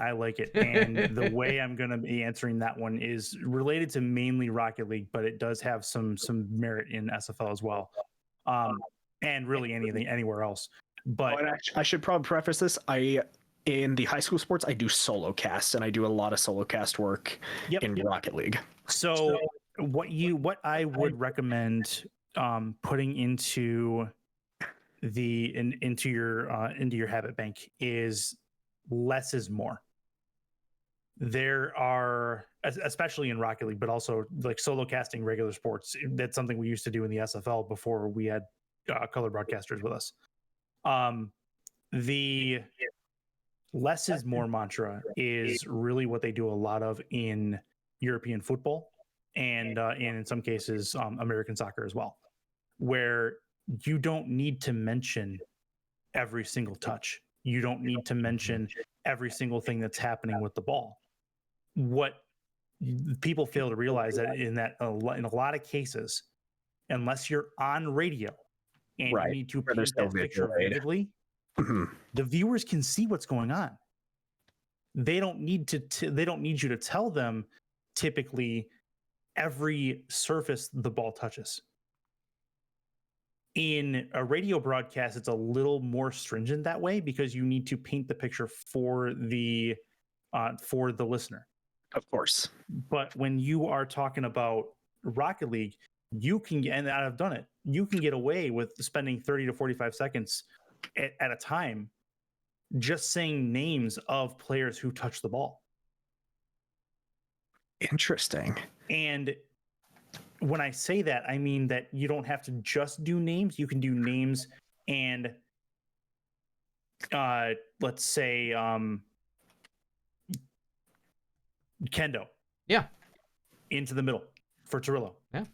And the way I'm going to be answering that one is related to mainly Rocket League, but it does have some merit in SFL as well. And really anything anywhere else. But And I should probably preface this. In the high school sports, I do solo cast, and I do a lot of solo cast work in Rocket League. So what I would recommend putting into into your habit bank is less is more. There are, especially in Rocket League, but also like solo casting regular sports. That's something we used to do in the SFL before we had color broadcasters with us. The less is more mantra is really what they do a lot of in European football and in some cases American soccer as well, where you don't need to mention every single touch. You don't need to mention every single thing that's happening with the ball. What people fail to realize that in a lot of cases, unless you're on radio and you need to Where there's paint no that picture visual aid. vividly, the viewers can see what's going on. They don't need they don't need you to tell them typically every surface the ball touches. In a radio broadcast, it's a little more stringent that way because you need to paint the picture for the listener. Of course. But when you are talking about Rocket League, you can, and I've done it, you can get away with spending 30 to 45 seconds at a time just saying names of players who touch the ball. Interesting. And when I say that, I mean that you don't have to just do names. You can do names and let's say Kendo. Yeah. Into the middle for Torillo. Yeah.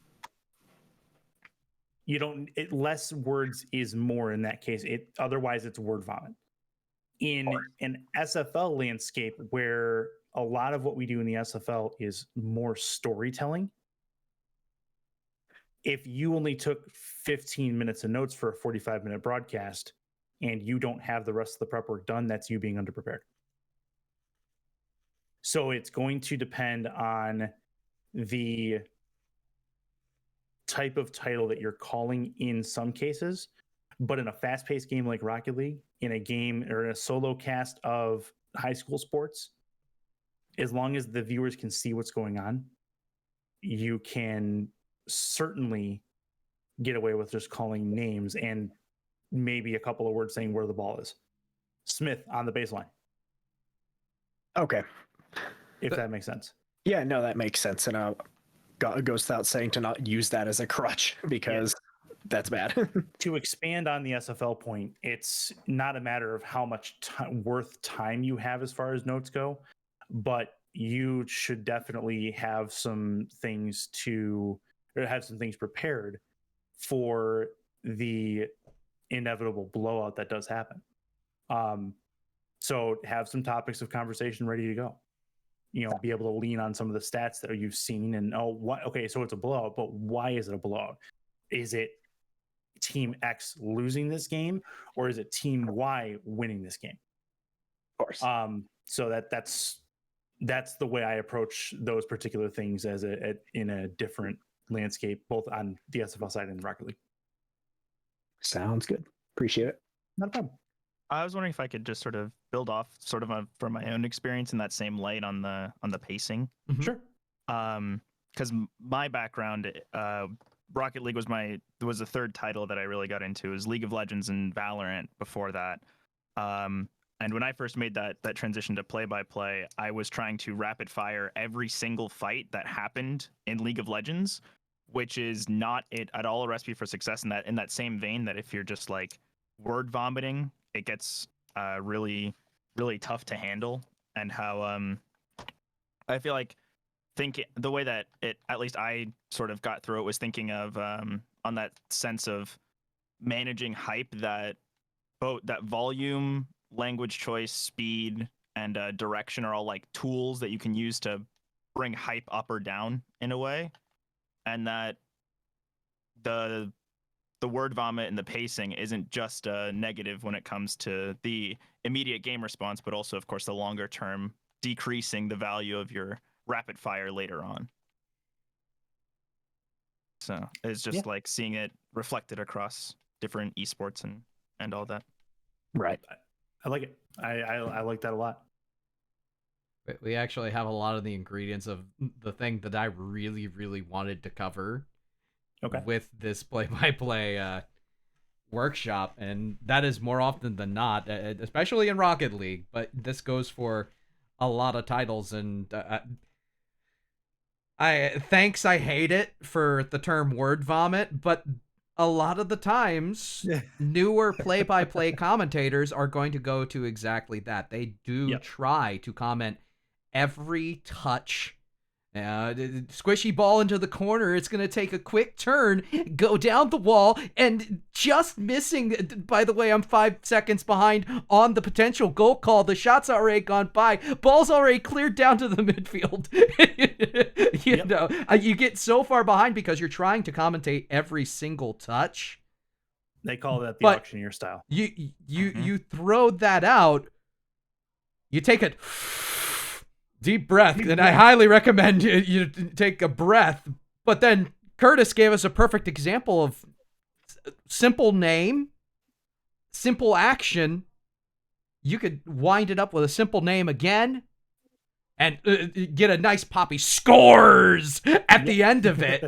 You don't, less words is more in that case. Otherwise it's word vomit. In an SFL landscape where a lot of what we do in the SFL is more storytelling, if you only took 15 minutes of notes for a 45-minute broadcast and you don't have the rest of the prep work done, that's you being underprepared. So it's going to depend on the type of title that you're calling in some cases. But in a fast-paced game like Rocket League, in a game or in a solo cast of high school sports, as long as the viewers can see what's going on, you can certainly get away with just calling names and maybe a couple of words saying where the ball is. Smith on the baseline. Okay. If that makes sense. Yeah, no, that makes sense. And it goes without saying to not use that as a crutch because that's bad. To expand on the SFL point, it's not a matter of how much time you have as far as notes go, but you should definitely have some things prepared for the inevitable blowout that does happen. So have some topics of conversation ready to go. Be able to lean on some of the stats that you've seen and okay, so it's a blowout, but why is it a blowout? Is it team X losing this game, or is it team Y winning this game? Of course. So that's the way I approach those particular things in a different landscape, both on the SFL side and the Rocket League. Sounds good. Appreciate it. Not a problem. I was wondering if I could just sort of build off from my own experience in that same light on the pacing. Mm-hmm. Sure. Because my background, Rocket League was the third title that I really got into. It was League of Legends and Valorant before that. And when I first made that transition to play-by-play, I was trying to rapid fire every single fight that happened in League of Legends, which is not at all a recipe for success. In that same vein, that if you're just like word vomiting, it gets really, really tough to handle. And how I feel like the way that at least I sort of got through it was thinking of on that sense of managing hype, that both that volume, language choice, speed, and direction are all like tools that you can use to bring hype up or down in a way, and that the word vomit and the pacing isn't just a negative when it comes to the immediate game response, but also, of course, the longer term decreasing the value of your rapid fire later on. So it's just like seeing it reflected across different esports and all that. Right. I like it. I like that a lot. We actually have a lot of the ingredients of the thing that I really, really wanted to cover with this play-by-play workshop, and that is more often than not, especially in Rocket League, but this goes for a lot of titles, and I hate it for the term word vomit, but a lot of the times newer play-by-play commentators are going to go to exactly that. They do try to comment every touch. Squishy ball into the corner. It's going to take a quick turn, go down the wall, and just missing. By the way, I'm 5 seconds behind on the potential goal call. The shot's already gone by. Ball's already cleared down to the midfield. you know, you get so far behind because you're trying to commentate every single touch. They call that the auctioneer style. You throw that out. You take a deep breath, and I highly recommend you take a breath. But then Curtis gave us a perfect example of simple name, simple action. You could wind it up with a simple name again and get a nice poppy scores at the end of it.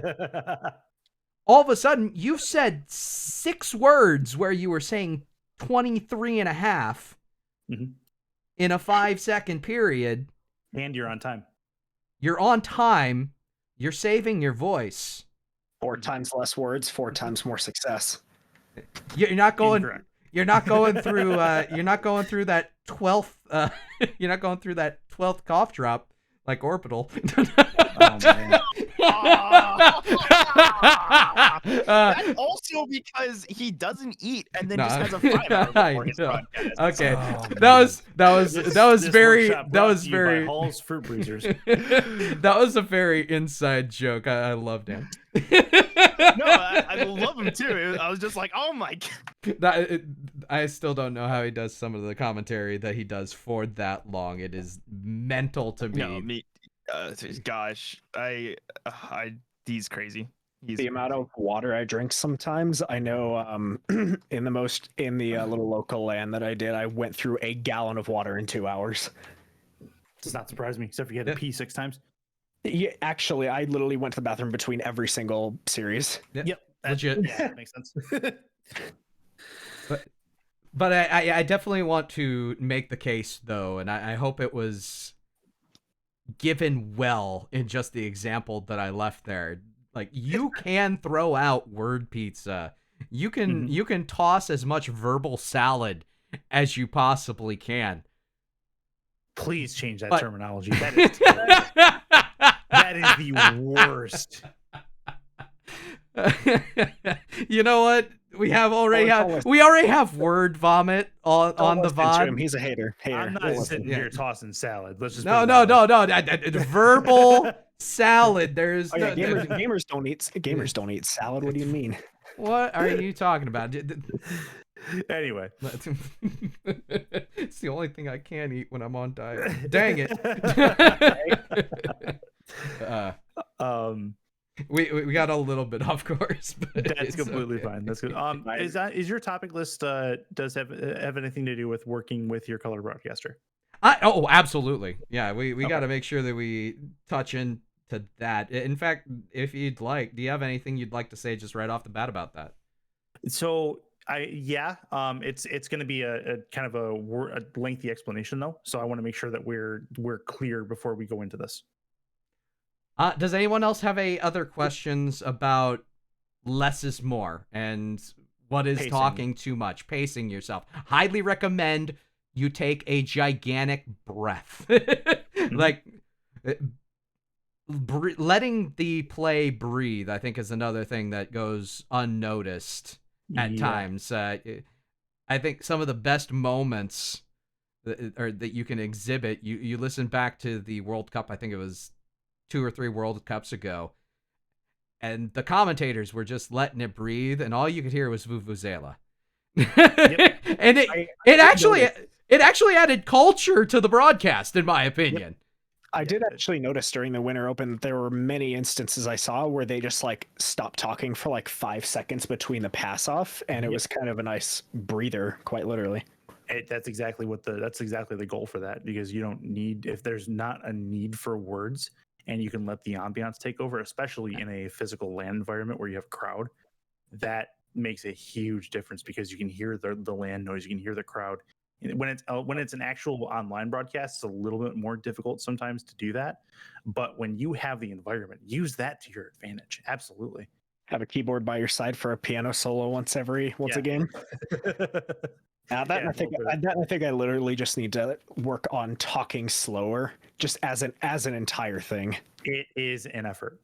All of a sudden, you've said 6 words where you were saying 23 and a half in a 5-second period. And you're on time. You're on time. You're saving your voice. 4 times less words, 4 times more success. You're not going. You're not going through. You're not going through that 12th. You're not going through that 12th cough drop like Orbital. Oh, man. That's also because he doesn't eat and then just has a 5-hour before his podcast. Okay, This that was very workshop that brought was to you by very Hall's Fruit Breezers. that was a very inside joke. I loved him. No, I love him too. I was just like, oh my god. I still don't know how he does some of the commentary that he does for that long. It is mental to me. No, gosh, he's crazy. The amount of water I drink sometimes, I know in the little local land that I did, I went through a gallon of water in 2 hours. Does not surprise me, except for you had to pee 6 times. Yeah, actually, I literally went to the bathroom between every single series. Yep. Legit. Yeah, that makes sense. But I definitely want to make the case, though, and I hope it was given well in just the example that I left there. Like, you can throw out word pizza. You can toss as much verbal salad as you possibly can. Please change that terminology. That is terrible. That is the worst. You know what? we already don't have word vomit on the listen to him. VOD. He's a hater. I'm not Don't sitting listen. here tossing salad. Let's just No, put it no, that no, way. no. Verbal salad. There's Oh yeah, no, gamers don't eat salad. What do you mean? what are you talking about? Anyway, It's the only thing I can eat when I'm on diet. Dang it. We got a little bit off course, but that's it's completely okay. fine. That's good. Is your topic list does have anything to do with working with your color broadcaster? Oh, absolutely. Yeah, we Okay. got to make sure that we touch into that. In fact, if you'd like, do you have anything you'd like to say just right off the bat about that? So it's going to be a kind of a lengthy explanation though. So I want to make sure that we're clear before we go into this. Does anyone else have any other questions about less is more and what is Pacing. talking too much? Pacing yourself. Highly recommend you take a gigantic breath. Like letting the play breathe, I think, is another thing that goes unnoticed at times. I think some of the best moments that you can exhibit, you listen back to the World Cup, I think it was 2 or 3 World Cups ago, and the commentators were just letting it breathe, and all you could hear was vuvuzela. And it actually added culture to the broadcast, in my opinion. I did actually notice during the Winter Open that there were many instances I saw where they just like stopped talking for like 5 seconds between the pass off, and it was kind of a nice breather, quite literally. That's exactly the goal for that, because you don't need, if there's not a need for words and you can let the ambiance take over, especially in a physical land environment where you have a crowd, that makes a huge difference, because you can hear the land noise, you can hear the crowd. When it's an actual online broadcast, it's a little bit more difficult sometimes to do that. But when you have the environment, use that to your advantage. Absolutely. Have a keyboard by your side for a piano solo once a game. I think I literally just need to work on talking slower, just as an entire thing. It is an effort.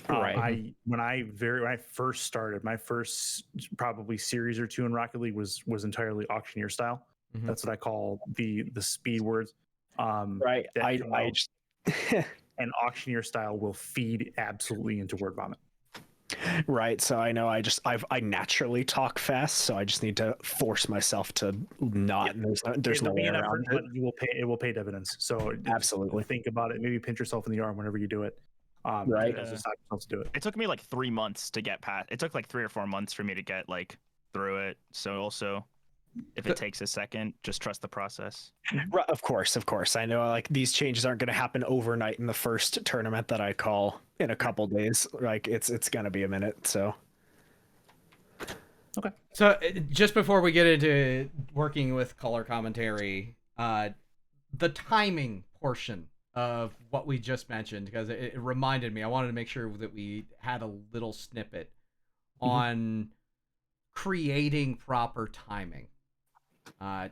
Right. When I first started, my first probably series or 2 in Rocket League was entirely auctioneer style. Mhm. That's what I call the speed words. Right. And auctioneer style will feed absolutely into word vomit. Right. So I know I naturally talk fast, so I just need to force myself to not. Yeah. There's no way around it. It will pay dividends. So Absolutely. think about it. Maybe pinch yourself in the arm whenever you do it. Right. Just stop yourself to do it. It took me like 3 months to get past. It took like 3 or 4 months for me to get like through it. So also, if it takes a second, just trust the process. Right, of course. I know like these changes aren't going to happen overnight in the first tournament that I call in a couple days. Like it's going to be a minute. So. Okay. So just before we get into working with color commentary, the timing portion of what we just mentioned, because it reminded me, I wanted to make sure that we had a little snippet on creating proper timing. I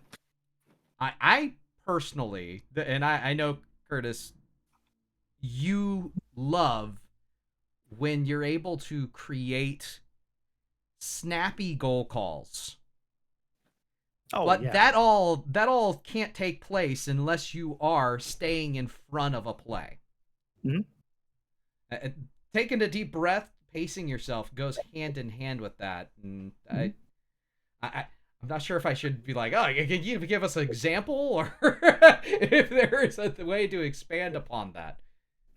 personally, and I know, Curtis, you love when you're able to create snappy goal calls. But that all can't take place unless you are staying in front of a play. Taking a deep breath, pacing yourself goes hand in hand with that. And I'm not sure if I should be like, oh, can you give us an example, or if there is a way to expand upon that.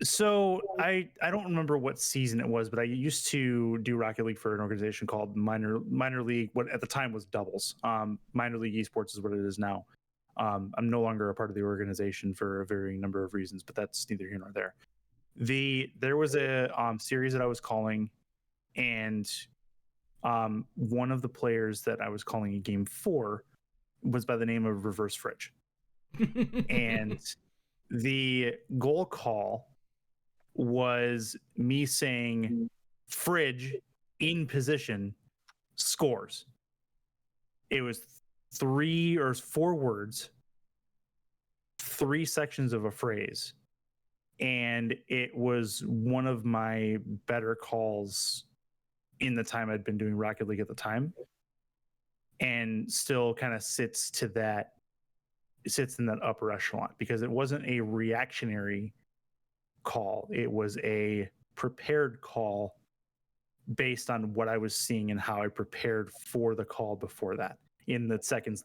So I don't remember what season it was, but I used to do Rocket League for an organization called Minor League. What at the time was Doubles. Minor League Esports is what it is now. I'm no longer a part of the organization for a varying number of reasons, but that's neither here nor there. There was a series that I was calling, and one of the players that I was calling a game for was by the name of Reverse Fridge. And the goal call was me saying Fridge in position scores. It was 3 or 4 words, 3 sections of a phrase, and it was one of my better calls in the time I'd been doing Rocket League at the time. and still kind of sits in that upper echelon, because it wasn't a reactionary call. It was a prepared call based on what I was seeing and how I prepared for the call before that, in the seconds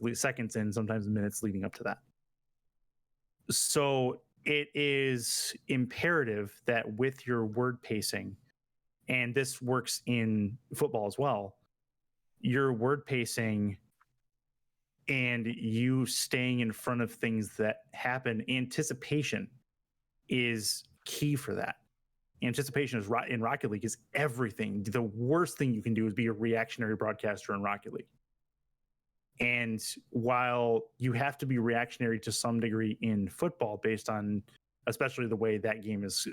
and sometimes minutes leading up to that. So it is imperative that with your word pacing, and this works in football as well, your word pacing and you staying in front of things that happen, anticipation is key for that. Anticipation is in Rocket League is everything. The worst thing you can do is be a reactionary broadcaster in Rocket League. And while you have to be reactionary to some degree in football, based on especially the way that game is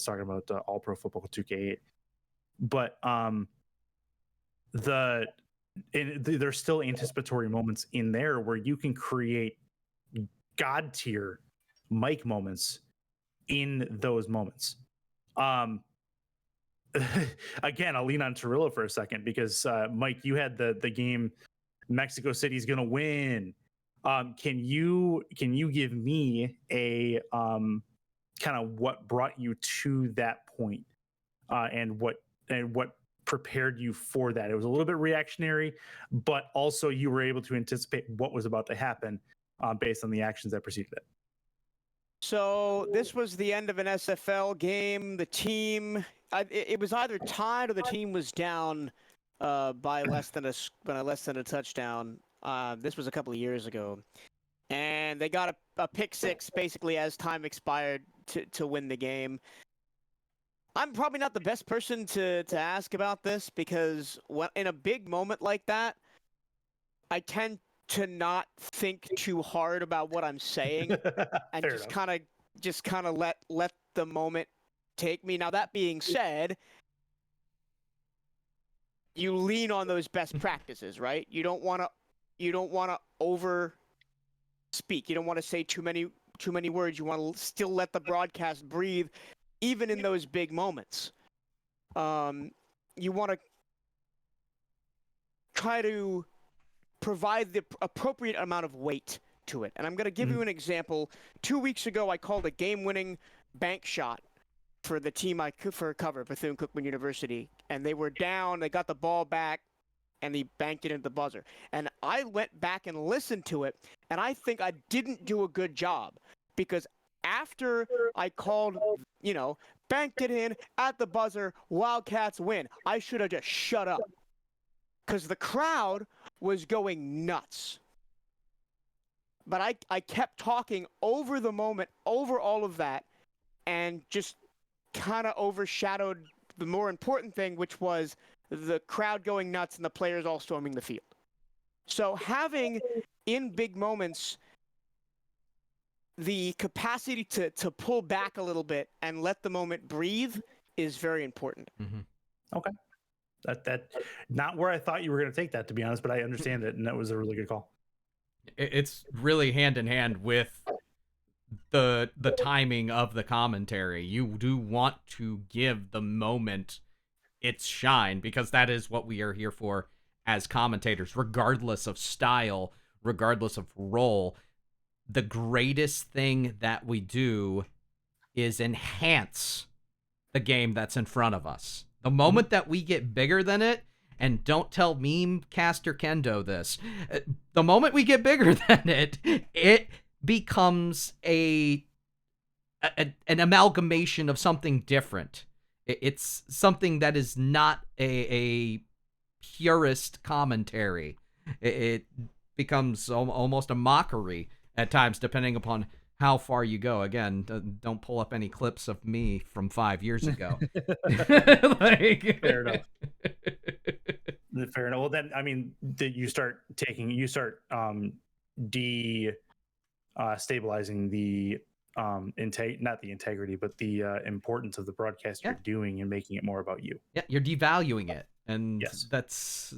talking about All Pro Football 2K8, but there's still anticipatory moments in there where you can create god tier mic moments in those moments. Again, I'll lean on Tarillo for a second, because Mike, you had the game Mexico City's gonna win. Can you give me a kind of what brought you to that point, and what prepared you for that? It was a little bit reactionary, but also you were able to anticipate what was about to happen based on the actions that preceded it. So this was the end of an SFL game. The team, it was either tied or the team was down by less than a touchdown. This was a couple of years ago, and they got a pick six basically as time expired to win the game. I'm probably not the best person to ask about this, because in a big moment like that, I tend to not think too hard about what I'm saying and just kind of let the moment take me. Now, that being said, you lean on those best practices, right? You don't want to over speak. You don't want to say too many words. You want to still let the broadcast breathe, even in those big moments. You want to try to provide the appropriate amount of weight to it. And I'm going to give you an example. 2 weeks ago, I called a game-winning bank shot for the team I covered, Bethune-Cookman University. And they were down, they got the ball back, and he banked it into the buzzer. And I went back and listened to it, and I think I didn't do a good job, because after I called, banked it in at the buzzer, Wildcats win, I should have just shut up, because the crowd was going nuts. But I kept talking over the moment, over all of that, and just kind of overshadowed the more important thing, which was the crowd going nuts and the players all storming the field. So having, in big moments, the capacity to pull back a little bit and let the moment breathe is very important. Mm-hmm. Okay. That not where I thought you were going to take that, to be honest, but I understand it, and that was a really good call. It's really hand in hand with the timing of the commentary. You do want to give the moment its shine, because that is what we are here for as commentators, regardless of style, regardless of role. The greatest thing that we do is enhance the game that's in front of us. The moment that we get bigger than it, and don't tell meme caster Kendo this, the moment we get bigger than it, it becomes an amalgamation of something different. It's something that is not a purist commentary. It becomes almost a mockery at times, depending upon how far you go. Again, don't pull up any clips of me from 5 years ago. Fair enough. Fair enough. Well, then, I mean, you start stabilizing the not the integrity, but the importance of the broadcast you're doing, and making it more about you. Yeah, you're devaluing it, and yes, that's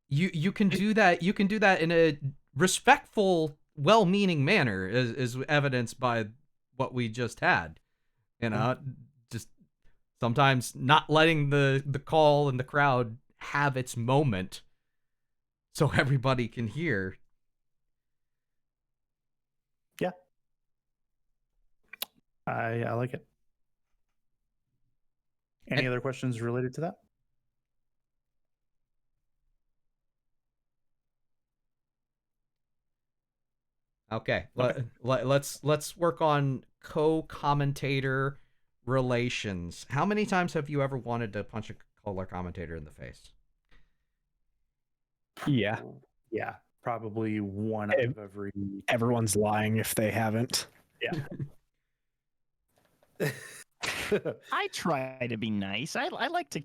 you can do that. You can do that in a respectful, well-meaning manner, is evidenced by what we just had. Just sometimes not letting the call and the crowd have its moment so everybody can hear. Yeah. I like it. Any other questions related to that? Okay, let's work on co-commentator relations. How many times have you ever wanted to punch a color commentator in the face? Yeah. Yeah, probably one out of every. Everyone's lying if they haven't. Yeah. I try to be nice. I like to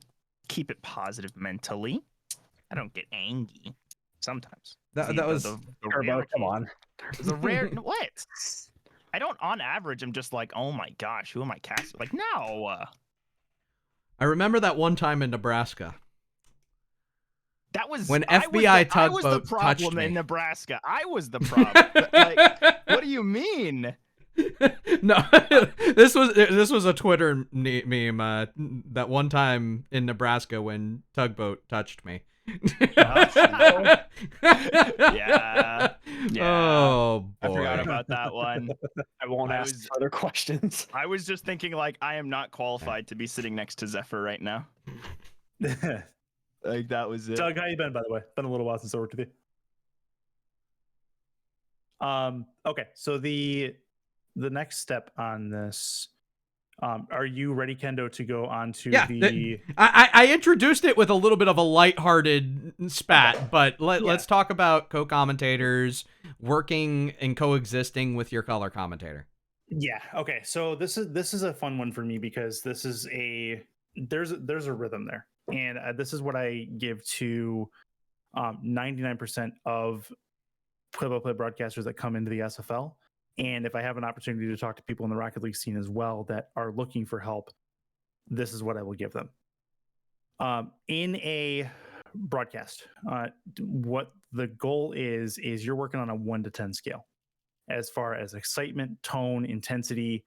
keep it positive mentally. I don't get angry sometimes. That was the Turbo, come on. The rare what? I don't. On average, I'm just like, oh my gosh, who am I casting? Like, no. I remember that one time in Nebraska. That was when I FBI was the tugboat touched problem me. in Nebraska. I was the problem. Like, what do you mean? No, this was a Twitter meme. That one time in Nebraska when tugboat touched me. Yeah. Oh boy. I forgot about that one. I won't ask further questions. I was just thinking, like, I am not qualified to be sitting next to Zephyr right now. Like, that was it. Doug, how you been, by the way? Been a little while since I worked with you. Okay, so the next step on this, are you ready, Kendo, to go on to the... I introduced it with a little bit of a lighthearted spat, but let's talk about co-commentators working and coexisting with your color commentator. Yeah, okay, so this is a fun one for me because this is there's a rhythm there. And this is what I give to 99% of play-by-play broadcasters that come into the SFL. And if I have an opportunity to talk to people in the Rocket League scene as well that are looking for help, this is what I will give them. In a broadcast, what the goal is you're working on a 1 to 10 scale as far as excitement, tone, intensity,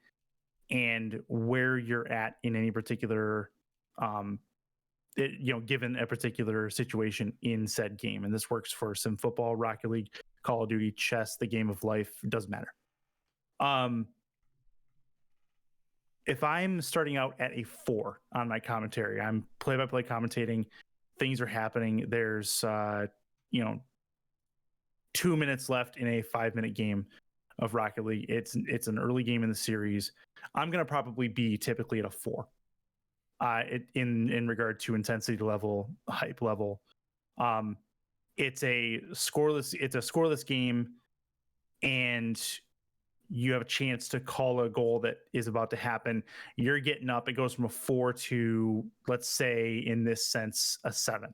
and where you're at in any particular given a particular situation in said game. And this works for sim football, Rocket League, Call of Duty, chess, the game of life, doesn't matter. If I'm starting out at a 4 on my commentary, I'm play-by-play commentating, things are happening, there's 2 minutes left in a 5-minute game of Rocket League. It's an early game in the series. I'm going to probably be typically at a 4. In regard to intensity level, hype level, it's a scoreless game, and you have a chance to call a goal that is about to happen. You're getting up. It goes from a 4 to, let's say, in this sense, a 7.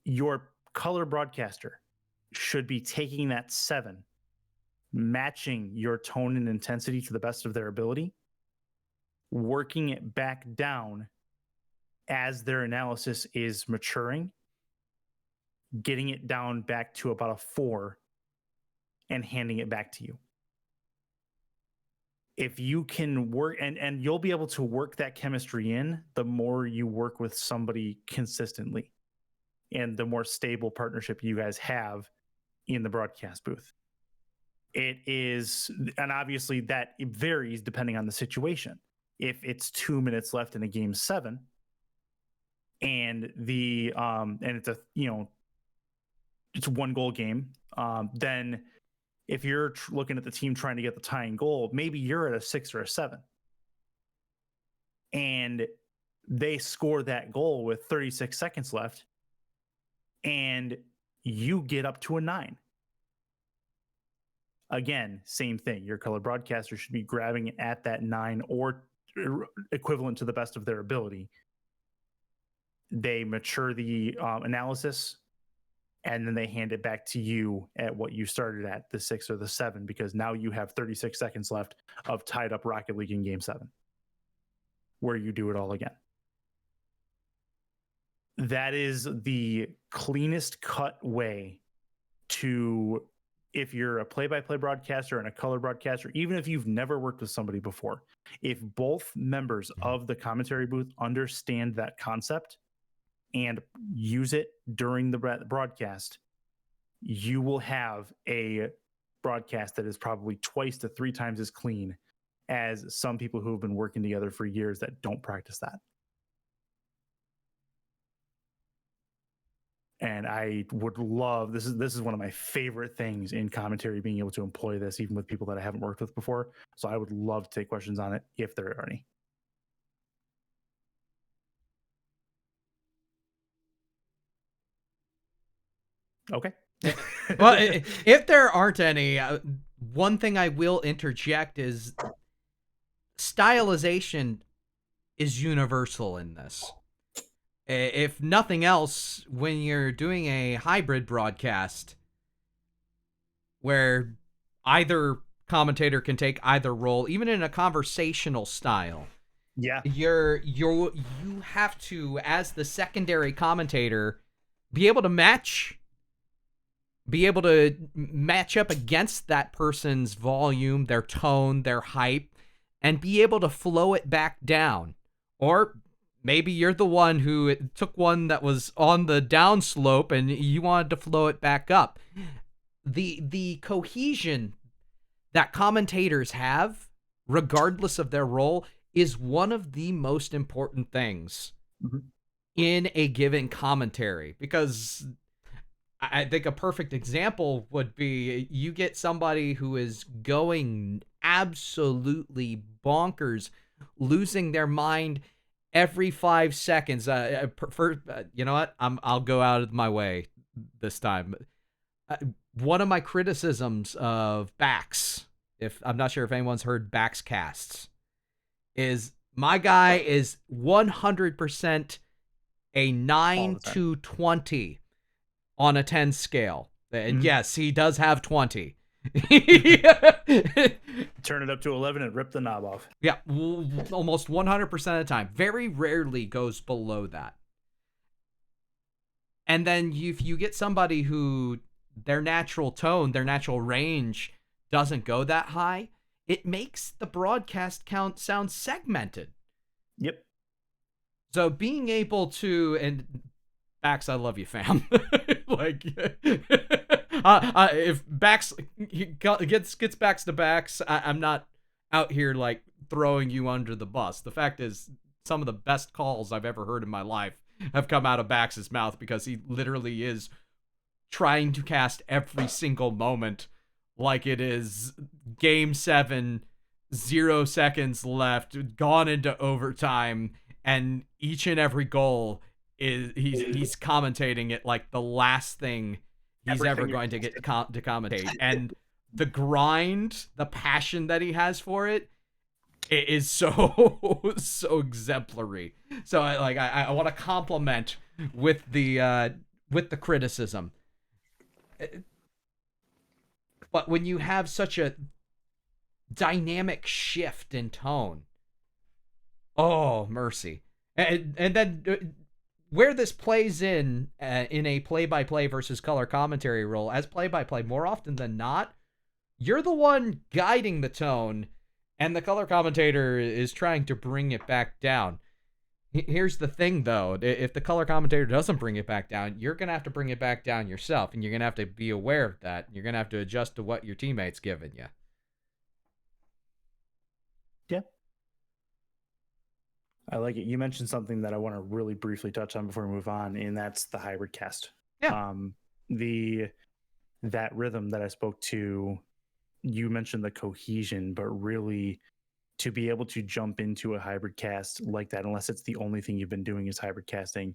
Your color broadcaster should be taking that 7, matching your tone and intensity to the best of their ability, working it back down as their analysis is maturing, getting it down back to about a 4, and handing it back to you. If you can work, and you'll be able to work that chemistry in the more you work with somebody consistently and the more stable partnership you guys have in the broadcast booth. It is, and obviously that it varies depending on the situation. If it's 2 minutes left in a game 7 and and it's a, it's a 1-goal game, then if you're looking at the team trying to get the tying goal, maybe you're at a 6 or a 7 and they score that goal with 36 seconds left and you get up to a 9. Again, same thing. Your color broadcaster should be grabbing it at that 9 or equivalent to the best of their ability. They mature the analysis, and then they hand it back to you at what you started at, the 6 or the 7, because now you have 36 seconds left of tied up Rocket League in game 7, where you do it all again. That is the cleanest cut way to, if you're a play-by-play broadcaster and a color broadcaster, even if you've never worked with somebody before, if both members of the commentary booth understand that concept and use it during the broadcast, you will have a broadcast that is probably 2 to 3 times as clean as some people who have been working together for years that don't practice that. And I would love, this is one of my favorite things in commentary, being able to employ this even with people that I haven't worked with before. So I would love to take questions on it if there are any. Okay. Well, if there aren't any, one thing I will interject is stylization is universal in this. If nothing else, when you're doing a hybrid broadcast where either commentator can take either role, even in a conversational style, yeah, you have to, as the secondary commentator, be able to match up against that person's volume, their tone, their hype, and be able to flow it back down. Or maybe you're the one who took one that was on the downslope and you wanted to flow it back up. The cohesion that commentators have, regardless of their role, is one of the most important things in a given commentary. Because I think a perfect example would be you get somebody who is going absolutely bonkers, losing their mind every 5 seconds. You know what? I'll go out of my way this time. One of my criticisms of backs, if I'm not sure if anyone's heard backs casts, is my guy is 100% a 9 to 20 on a 10 scale. And yes, he does have 20. Turn it up to 11 and rip the knob off. Yeah, almost 100% of the time. Very rarely goes below that. And then if you get somebody who their natural tone, their natural range doesn't go that high, it makes the broadcast count sound segmented. Yep. So being able to, and Bax, I love you, fam. Like, if Bax gets Bax to Bax, I'm not out here like throwing you under the bus. The fact is, some of the best calls I've ever heard in my life have come out of Bax's mouth because he literally is trying to cast every single moment like it is Game 7, 0 seconds left, gone into overtime, and each and every goal is he's commentating it like the last thing he's ever going to get to commentate. And the grind, the passion that he has for it, it is so exemplary. So I want to compliment with the criticism. But when you have such a dynamic shift in tone, oh mercy. And then where this plays in a play-by-play versus color commentary role, as play-by-play, more often than not, you're the one guiding the tone, and the color commentator is trying to bring it back down. Here's the thing, though. If the color commentator doesn't bring it back down, you're going to have to bring it back down yourself, and you're going to have to be aware of that. You're going to have to adjust to what your teammate's giving you. Yeah. I like it. You mentioned something that I want to really briefly touch on before we move on, and that's the hybrid cast. Yeah. That rhythm that I spoke to, you mentioned the cohesion, but really to be able to jump into a hybrid cast like that, unless it's the only thing you've been doing is hybrid casting,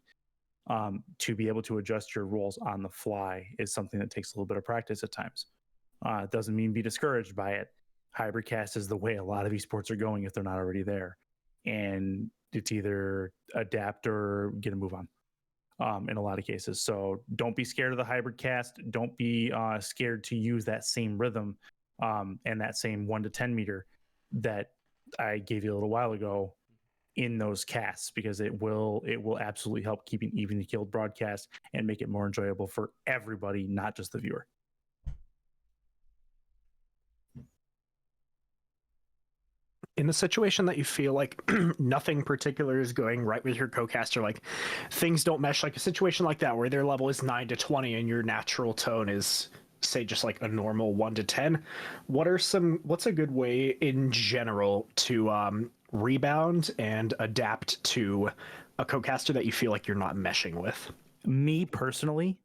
to be able to adjust your roles on the fly is something that takes a little bit of practice at times. It doesn't mean be discouraged by it. Hybrid cast is the way a lot of esports are going if they're not already there. And it's either adapt or get a move on in a lot of cases. So don't be scared of the hybrid cast. Don't be scared to use that same rhythm and that same 1 to 10 meter that I gave you a little while ago in those casts, because it will absolutely help keep an evenly killed broadcast and make it more enjoyable for everybody, not just the viewer. in the situation that you feel like nothing particular is going right with your co-caster, like things don't mesh, like a situation like that where their level is 9 to 20 and your natural tone is, say, just like a normal 1 to 10, what's a good way in general to rebound and adapt to a co-caster that you feel like you're not meshing with? Me personally,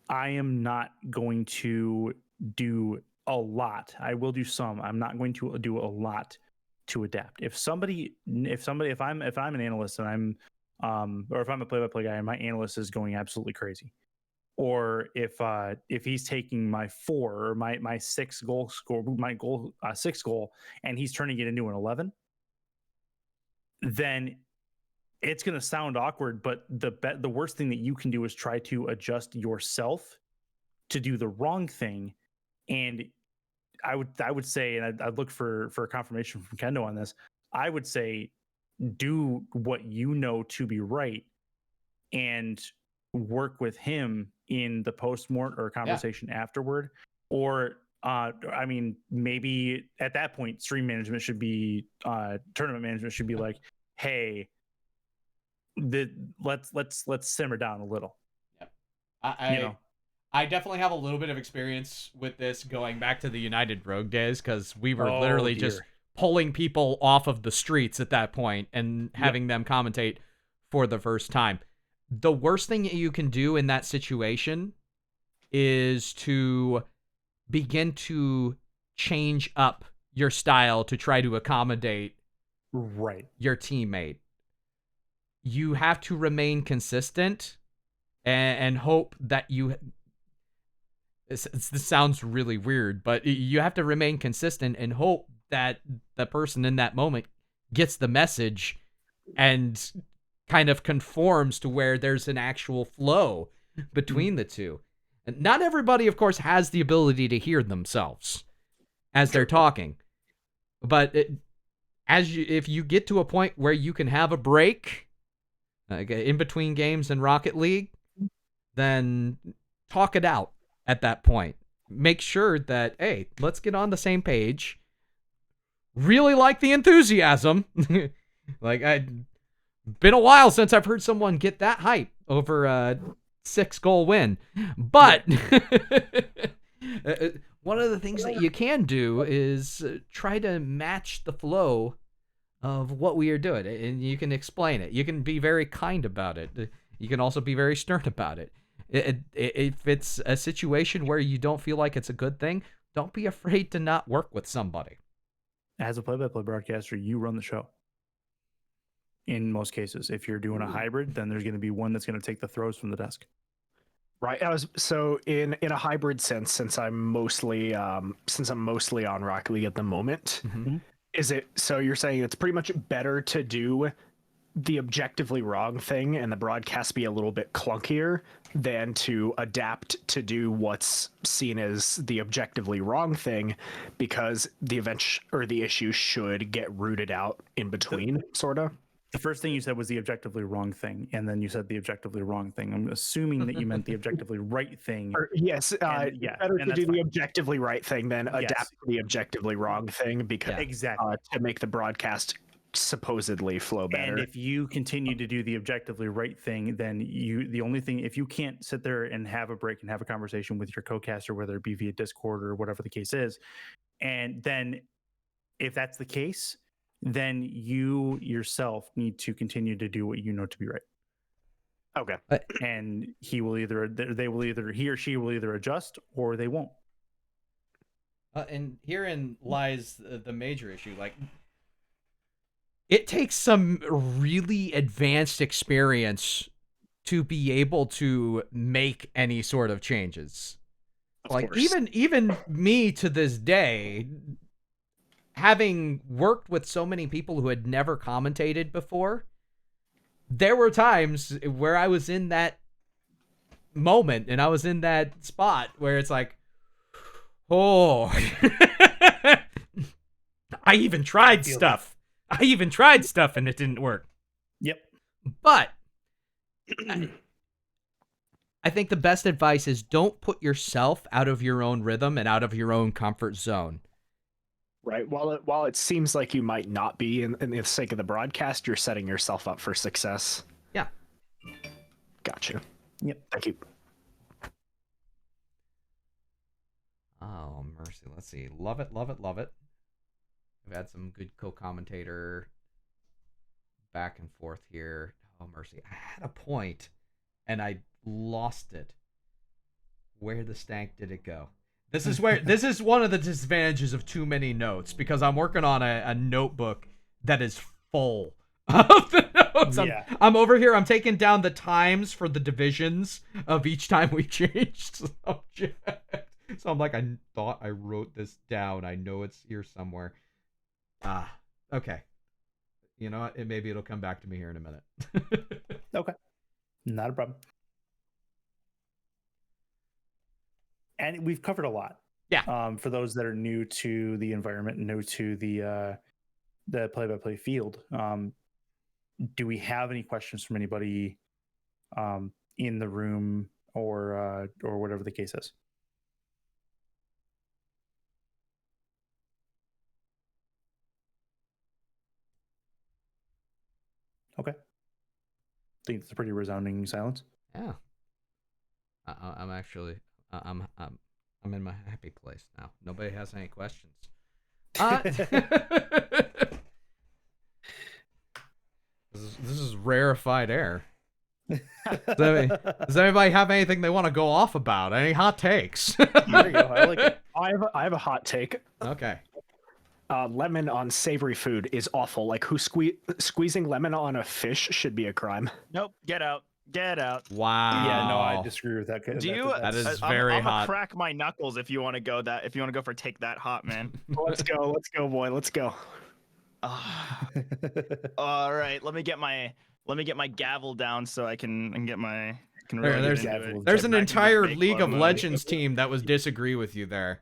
I am not going to do a lot. I will do some. I'm not going to do a lot to adapt. If I'm an analyst and or if I'm a play-by-play guy and my analyst is going absolutely crazy, or if he's taking my 4 or my 6 goal score, my goal 6 goal, and he's turning it into an 11, then it's going to sound awkward. But the worst thing that you can do is try to adjust yourself to do the wrong thing. And I would say, and I'd look for a confirmation from Kendo on this, I would say do what you know to be right and work with him in the post-mortem or conversation afterward. Or I mean, maybe at that point stream management should be tournament management should be like, hey, let's simmer down a little. I definitely have a little bit of experience with this going back to the United Rogue days, because we were literally just pulling people off of the streets at that point and having them commentate for the first time. The worst thing you can do in that situation is to begin to change up your style to try to accommodate your teammate. You have to remain consistent and hope that you... This sounds really weird, but you have to remain consistent and hope that the person in that moment gets the message and kind of conforms to where there's an actual flow between the two. And not everybody, of course, has the ability to hear themselves as they're talking. But if you get to a point where you can have a break in between games in Rocket League, then talk it out. At that point, make sure that, hey, let's get on the same page. Really like the enthusiasm. Like, been a while since I've heard someone get that hype over a 6-goal win. But one of the things that you can do is try to match the flow of what we are doing, and you can explain it. You can be very kind about it. You can also be very stern about it. If it's a situation where you don't feel like it's a good thing, don't be afraid to not work with somebody. As a play-by-play broadcaster, you run the show. In most cases, if you're doing a hybrid, then there's going to be one that's going to take the throws from the desk. Right. So in a hybrid sense, since I'm mostly on Rocket League at the moment, is it? So you're saying it's pretty much better to do the objectively wrong thing and the broadcast be a little bit clunkier than to adapt to do what's seen as the objectively wrong thing, because the event or the issue should get rooted out in between, sort of. The first thing you said was the objectively wrong thing, and then you said the objectively wrong thing. I'm assuming that you meant the objectively right thing. Yes, better to do the objectively right thing than adapt to the objectively wrong thing, because to make the broadcast supposedly flow better. And if you continue to do the objectively right thing, then if you can't sit there and have a break and have a conversation with your co-caster, whether it be via Discord or whatever the case is, and then if that's the case, then you yourself need to continue to do what you know to be right. Okay. And he or she will either adjust or they won't. And herein lies the major issue. Like, it takes some really advanced experience to be able to make any sort of changes. Like, even me to this day, having worked with so many people who had never commentated before, there were times where I was in that moment and I was in that spot where it's like, oh, I even tried stuff. I even tried stuff and it didn't work. Yep. But I think the best advice is don't put yourself out of your own rhythm and out of your own comfort zone. Right. While it seems like you might not be in the sake of the broadcast, you're setting yourself up for success. Yeah. Gotcha. Yep. Thank you. Oh, mercy. Let's see. Love it, love it, love it. We've had some good co-commentator back and forth here. Oh, mercy. I had a point, and I lost it. Where the stank did it go? This is one of the disadvantages of too many notes, because I'm working on a notebook that is full of the notes. I'm over here. I'm taking down the times for the divisions of each time we changed subject. So I'm like, I thought I wrote this down. I know it's here somewhere. Okay. You know what? Maybe it'll come back to me here in a minute. Okay. Not a problem. And we've covered a lot. Yeah. For those that are new to the environment, new to the play-by-play field, do we have any questions from anybody in the room or whatever the case is? Okay. I think it's a pretty resounding silence. Yeah. I'm actually I'm in my happy place now. Nobody has any questions. This is rarefied air. Does anybody have anything they want to go off about? Any hot takes? There you go. I like it. I have a hot take. Okay. Lemon on savory food is awful. Like, squeezing lemon on a fish should be a crime. Nope. Get out. Get out. Wow. Yeah, no, I disagree with that. Do you? That is I'm very hot. I'm crack my knuckles if you want to go that. If you want to go for take that hot, man. Let's go, boy. Let's go. All right. Let me get my gavel down so I can get my. Can There, really there's get into it. there's an Get back into entire fake League of mode. Legends team that was disagree with you there.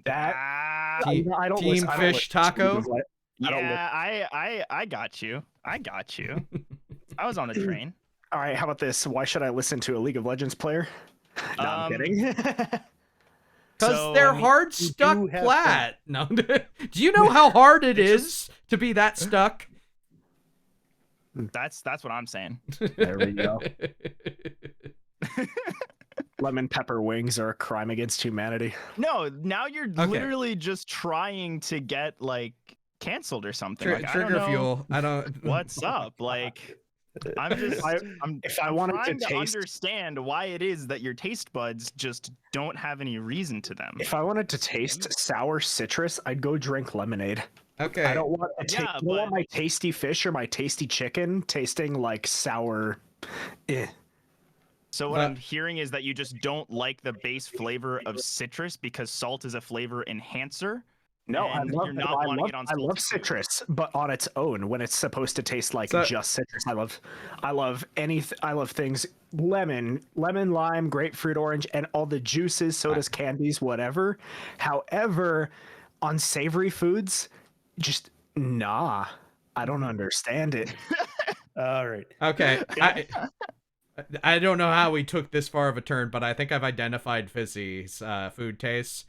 That Team, I don't Team listen- I don't Fish listen to Taco. League of Le- I don't Yeah, I got you. I got you. I was on the train. All right, how about this? Why should I listen to a League of Legends player? No, I'm kidding. Because So, they're I mean, hard you stuck do have flat. No, do you know how hard it is to be that stuck? That's what I'm saying. There we go. Lemon pepper wings are a crime against humanity. No, now you're Okay. literally just trying to get like canceled or something. Like, I don't Trigger know fuel. I don't. what's up. Like, I'm just. I'm If I wanted trying to to taste, understand why it is that your taste buds just don't have any reason to them. if I wanted to taste sour citrus, I'd go drink lemonade. Okay. I don't want to Yeah, I don't want but- my tasty fish or my tasty chicken tasting like sour. So what But- I'm hearing is that you just don't like the base flavor of citrus because salt is a flavor enhancer. No, I And love, you're not I wanting love, it on I love salty food. citrus, but on its own when it's supposed to taste like So- just citrus. I love things lemon, lime, grapefruit, orange, and all the juices, sodas, candies, whatever. However, on savory foods, just nah. I don't understand it. All right. Okay. I don't know how we took this far of a turn, but I think I've identified Fizzy's food tastes.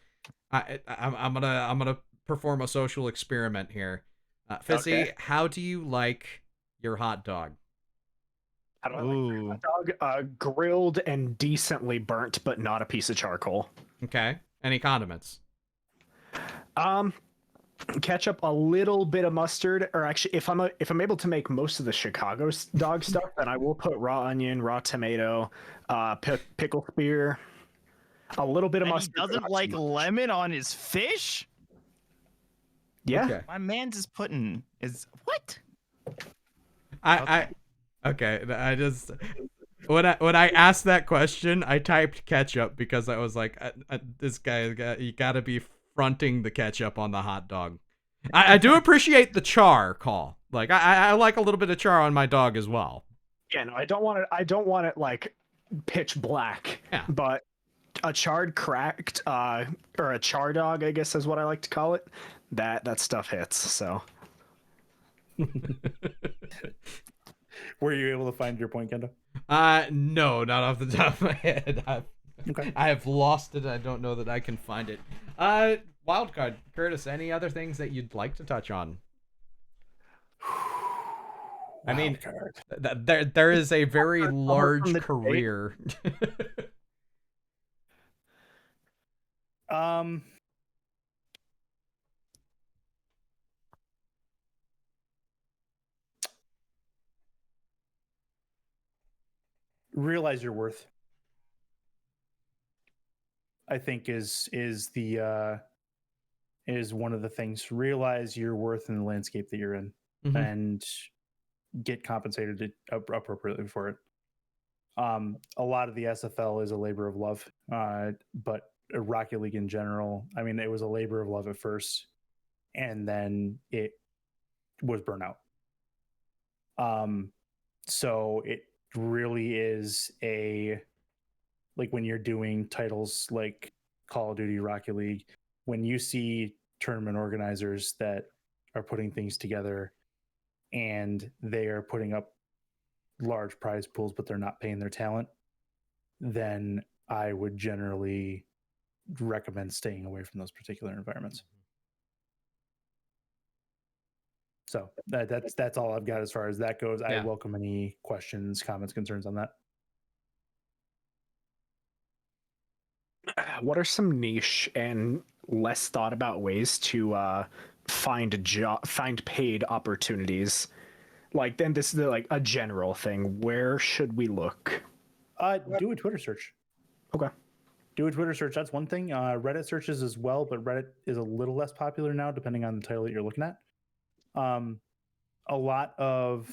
I'm gonna perform a social experiment here. Fizzy, Okay. how do you like your hot dog? How do I like my hot dog? Grilled and decently burnt, but not a piece of charcoal. Okay. Any condiments? Ketchup, a little bit of mustard, or actually, if I'm able to make most of the Chicago dog stuff, then I will put raw onion, raw tomato, pickle spear, a little bit of And he mustard. but doesn't not too like much. lemon on his fish? Yeah, Okay. My man's is putting is what? Okay. I just when I asked that question, I typed ketchup because I was like, this guy, you gotta be fronting the ketchup on the hot dog. I do appreciate the char call. Like I like a little bit of char on my dog as well. yeah. No, I don't want it. I don't want it like pitch black. Yeah. But a charred cracked, or a char dog, I guess is what I like to call it. That stuff hits. So Were you able to find your point, Kendo? No, not off the top of my head. Okay. I have lost it. I don't know that I can find it. Wildcard, Curtis, any other things that you'd like to touch on? I mean, there is a very large career. Realize your worth, I think is one of the things. Realize your worth in the landscape that you're in, and get compensated appropriately for it. A lot of the SFL is a labor of love, but Rocket League in general, I mean, it was a labor of love at first, and then it was burnout. So it really is like when you're doing titles like Call of Duty, Rocket League, when you see tournament organizers that are putting things together and they are putting up large prize pools, but they're not paying their talent, then I would generally recommend staying away from those particular environments. So that's all I've got as far as that goes. I welcome any questions, comments, concerns on that. What are some niche and less thought about ways to find paid opportunities? Like, then this is like a general thing. Where should we look? Do a Twitter search. Okay. Do a Twitter search. That's one thing. Reddit searches as well, but Reddit is a little less popular now, depending on the title that you're looking at. A lot of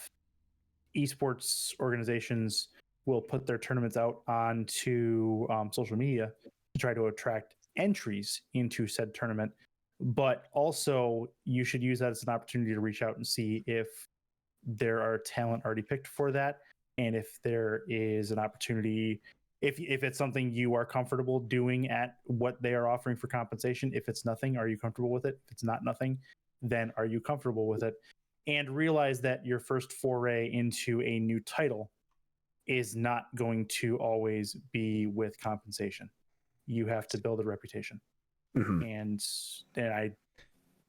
esports organizations will put their tournaments out onto social media to try to attract entries into said tournament. But also, you should use that as an opportunity to reach out and see if there are talent already picked for that, and if there is an opportunity, if it's something you are comfortable doing at what they are offering for compensation. If it's nothing, are you comfortable with it? If it's not nothing, then are you comfortable with it? And realize that your first foray into a new title is not going to always be with compensation. You have to build a reputation. And I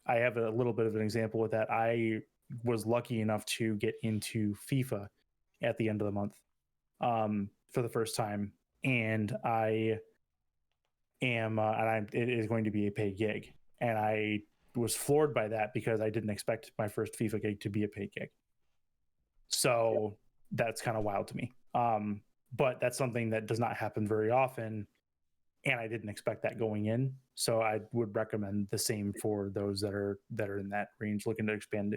have a little bit of an example with that. I was lucky enough to get into FIFA at the end of the month for the first time, and it is going to be a paid gig, and I was floored by that because I didn't expect my first FIFA gig to be a paid gig. So that's kind of wild to me. But that's something that does not happen very often, and I didn't expect that going in. So I would recommend the same for those that are in that range, looking to expand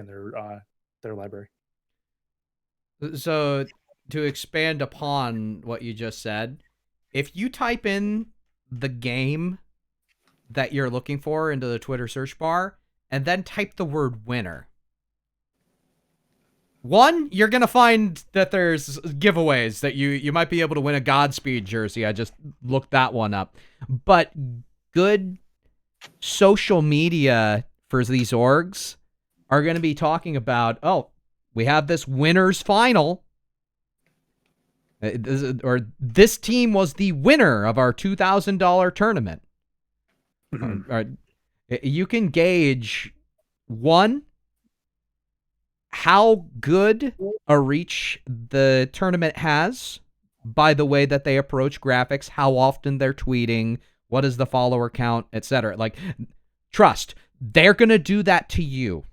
their library. So to expand upon what you just said, if you type in the game that you're looking for into the Twitter search bar and then type the word winner, one, you're going to find that there's giveaways that you might be able to win a Godspeed jersey. I just looked that one up. But good social media for these orgs are going to be talking about, oh, we have this winners final, or this team was the winner of our $2,000 tournament. You can gauge, one, how good a reach the tournament has by the way that they approach graphics, how often they're tweeting, what is the follower count, etc. Like, trust, they're going to do that to you.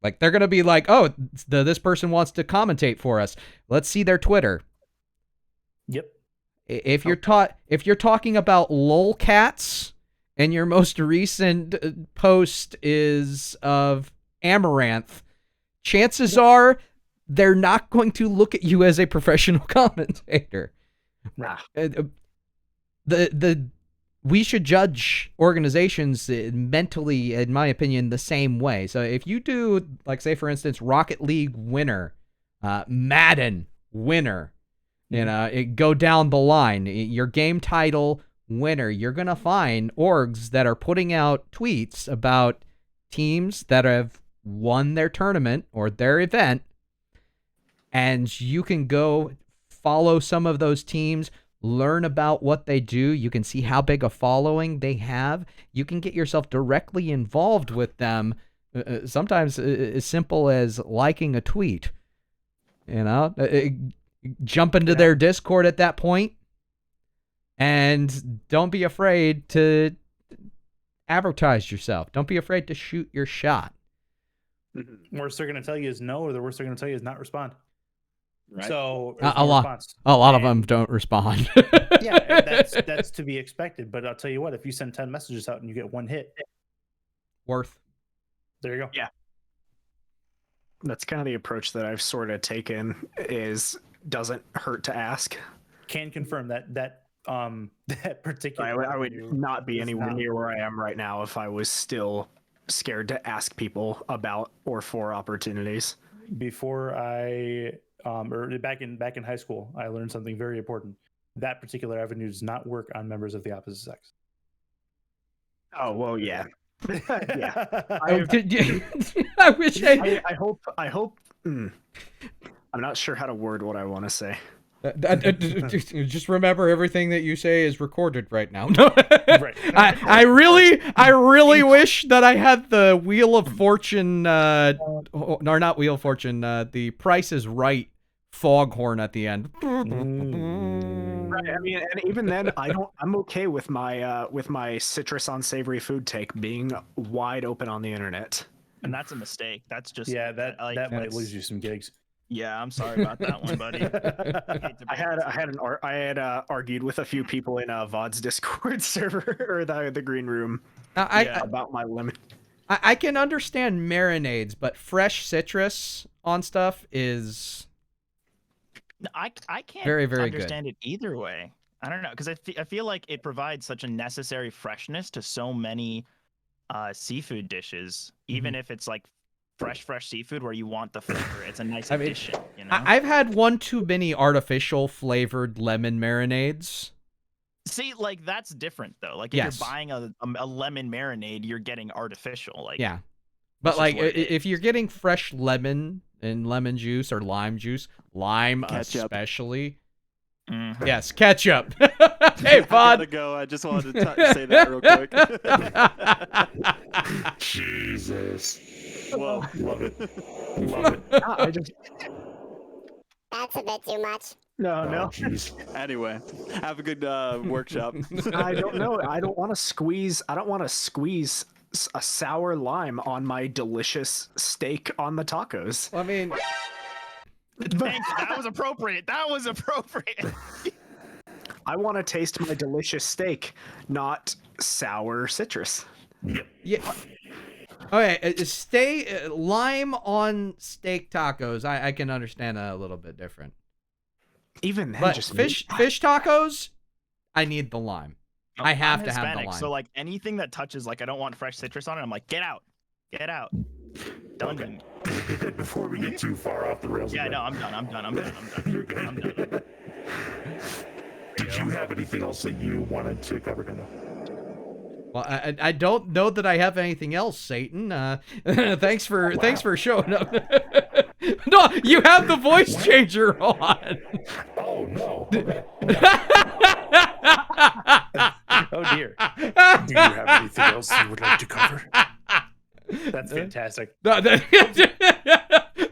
Like, they're going to be like, oh, this person wants to commentate for us. Let's see their Twitter. Yep. If you're talking about lolcats and your most recent post is of Amaranth, chances are they're not going to look at you as a professional commentator. We should judge organizations mentally, in my opinion, the same way. So if you do, like, say, for instance, Rocket League winner, Madden winner, go down the line, your game title winner, you're going to find orgs that are putting out tweets about teams that have won their tournament or their event, and you can go follow some of those teams, learn about what they do. You can see how big a following they have. You can get yourself directly involved with them. Sometimes as simple as liking a tweet. You know, jump into their Discord at that point, and don't be afraid to advertise yourself. Don't be afraid to shoot your shot. The worst they're going to tell you is no, or the worst they're going to tell you is not respond. Right. So A lot of them don't respond. Yeah, that's to be expected. But I'll tell you what, if you send 10 messages out and you get one hit, worth. There you go. Yeah. That's kind of the approach that I've sort of taken, is doesn't hurt to ask. Can confirm that that particular I would not be anywhere near where I am right now if I was still scared to ask people about or for opportunities. Before I or back in high school, I learned something very important. That particular avenue does not work on members of the opposite sex. Oh well, yeah. Yeah. I wish I hope. I'm not sure how to word what I want to say. Just remember, everything that you say is recorded right now. Right. I really wish that I had the Wheel of Fortune, or not Wheel of Fortune, the Price is Right foghorn at the end. Right. I mean, and even then, I'm okay with my citrus on savory food take being wide open on the internet. And that's a mistake. That's just that might lose you some gigs. Yeah, I'm sorry about that one, buddy. I had argued with a few people in VOD's Discord server or the green room about my limit. I can understand marinades, but fresh citrus on stuff is I can't very, very understand it either way. I don't know, because I feel like it provides such a necessary freshness to so many seafood dishes, even if it's like fresh seafood where you want the flavor. It's a nice addition, you know? I've had one too many artificial flavored lemon marinades. See, like, that's different though. Like, if you're buying a lemon marinade, you're getting artificial. Like, yeah, but like if you're getting fresh lemon and lemon juice or lime juice, ketchup especially. Mm-hmm. Yes, ketchup. Hey, Pod. I gotta go. I just wanted to say that real quick. Jesus. Whoa. Love it. Love it. That's a bit too much. No. Anyway, have a good workshop. I don't know. I don't want to squeeze a sour lime on my delicious steak on the tacos. I mean, thank you. That was appropriate. I want to taste my delicious steak, not sour citrus. Yeah. Okay, lime on steak tacos. I can understand that a little bit different. Even then, but just fish tacos, I need the lime. I have to have the lime. So like anything that touches, like I don't want fresh citrus on it. I'm like, get out. Done. Okay. Before we get too far off the rails. Yeah, no, I'm done. You're good. I'm done. Did you have anything else that you wanted to cover, Kendall? Well, I don't know that I have anything else, Satan. Thanks for showing up. No, you have the voice changer on. Oh no. Oh dear. Do you have anything else you would like to cover? That's fantastic.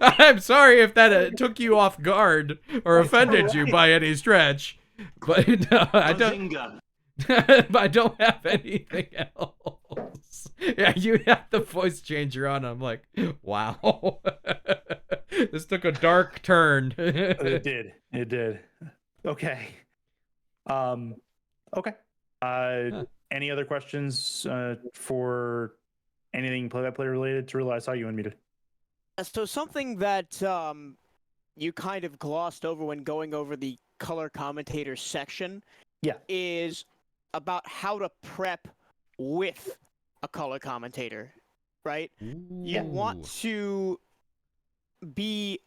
I'm sorry if that took you off guard or offended you by any stretch, but I don't. But I don't have anything else. Yeah, you have the voice changer on. I'm like, wow. This took a dark turn. It did. Okay. Okay. Any other questions for anything play-by-play related? Terrell, I saw you unmuted. So something that you kind of glossed over when going over the color commentator section is about how to prep with a color commentator, right? Ooh. You want to be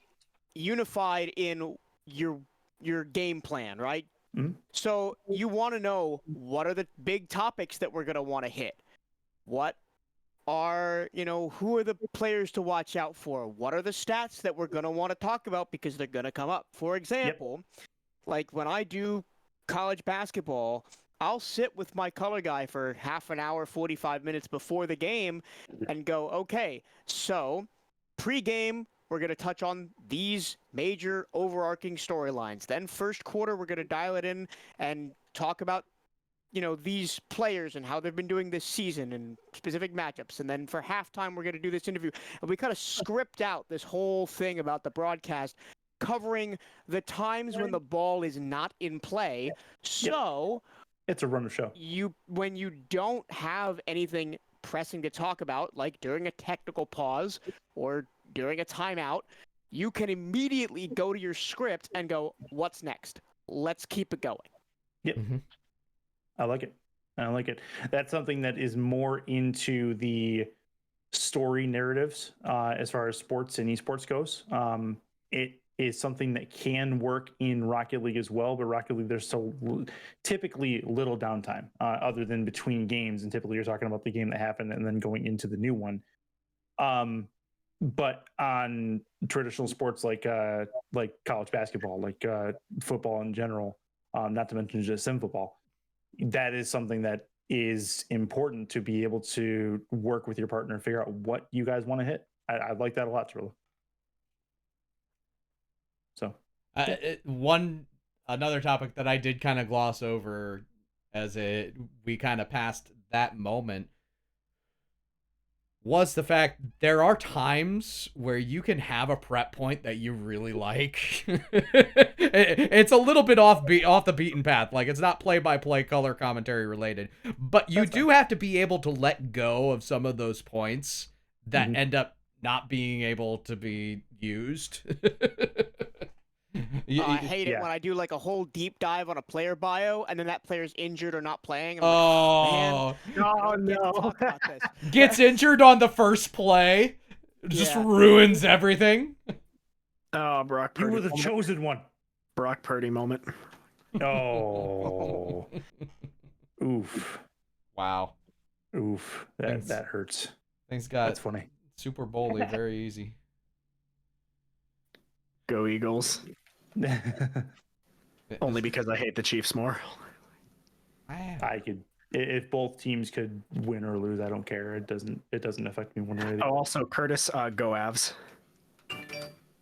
unified in your game plan, right? Mm-hmm. So you want to know what are the big topics that we're going to want to hit. What are, who are the players to watch out for? What are the stats that we're going to want to talk about because they're going to come up? For example, like when I do college basketball, I'll sit with my color guy for half an hour, 45 minutes before the game and go, okay, so pre-game, we're going to touch on these major overarching storylines. Then first quarter, we're going to dial it in and talk about, these players and how they've been doing this season and specific matchups. And then for halftime, we're going to do this interview. And we kind of script out this whole thing about the broadcast, covering the times when the ball is not in play. So it's a run of show. When you don't have anything pressing to talk about, like during a technical pause or during a timeout, you can immediately go to your script and go, what's next? Let's keep it going. Yep. I like it. That's something that is more into the story narratives as far as sports and esports goes. It is something that can work in Rocket League as well, but Rocket League, there's typically little downtime other than between games, and typically you're talking about the game that happened and then going into the new one. But on traditional sports like college basketball, like football in general, not to mention just sim football, that is something that is important to be able to work with your partner and figure out what you guys want to hit. I like that a lot, Trilla. So another topic that I did kind of gloss over as we kind of passed that moment was the fact there are times where you can have a prep point that you really like. It's a little bit off the beaten path. Like, it's not play-by-play color commentary related, but you do have to be able to let go of some of those points that end up not being able to be used. I hate it when I do like a whole deep dive on a player bio and then that player's injured or not playing. And I'm no. Gets injured on the first play. Just ruins everything. Oh, Brock Purdy. You were the chosen one. Brock Purdy moment. Oh. Oof. Wow. Oof. That hurts. Things got That's funny. Super Bowly very easy. Go Eagles. Only because I hate the Chiefs more. I could, if both teams could win or lose, I don't care. It doesn't affect me one way or the other. Oh, also Curtis, go Avs.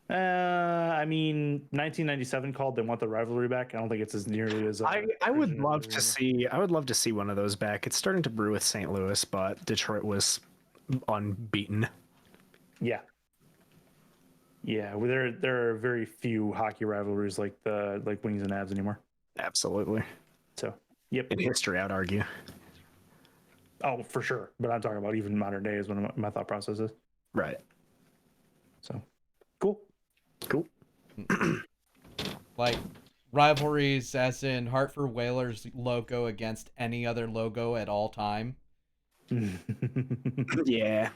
I mean, 1997 called. They want the rivalry back. I don't think it's as nearly as. I would love to see. I would love to see one of those back. It's starting to brew with St. Louis, but Detroit was unbeaten. Yeah. Yeah, well, there are very few hockey rivalries like Wings and Avs anymore. Absolutely. So, yep. In history, I'd argue. Oh, for sure. But I'm talking about even modern day is what my thought process is. Right. So, cool. Like rivalries, as in Hartford Whalers logo against any other logo at all time. Yeah.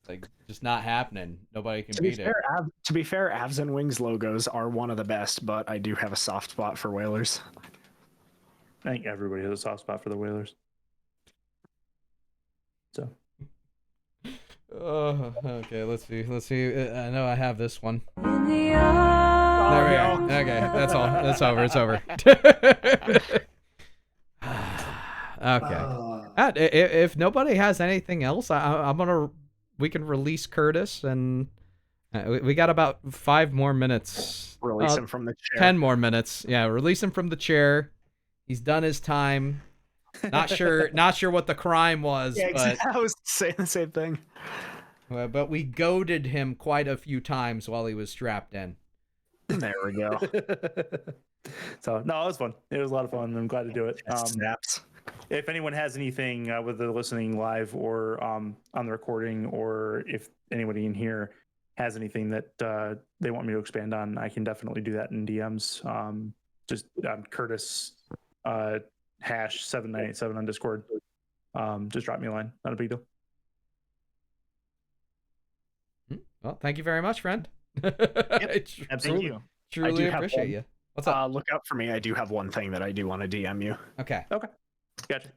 Like, just not happening. Nobody can beat it. To be fair, Avs and Wings logos are one of the best, but I do have a soft spot for Whalers. I think everybody has a soft spot for the Whalers. So. Okay, let's see. I know I have this one. There we are. Okay, that's all. That's over. It's over. Okay. If nobody has anything else, we can release Curtis, and we got about 5 more minutes. Release him from the chair. 10 more minutes. Yeah, release him from the chair. He's done his time. Not sure what the crime was. Yeah, but I was saying the same thing. But we goaded him quite a few times while he was strapped in. There we go. So, no, it was fun. It was a lot of fun. I'm glad to do it. Snaps. If anyone has anything, whether listening live or on the recording, or if anybody in here has anything that they want me to expand on, I can definitely do that in DMs. Just Curtis #7987 on Discord. Just drop me a line. Not a big deal. Well, thank you very much, friend. Yep, absolutely. Thank you. Truly appreciate you. What's up? Look out for me. I do have one thing that I do want to DM you. Okay. Gotcha.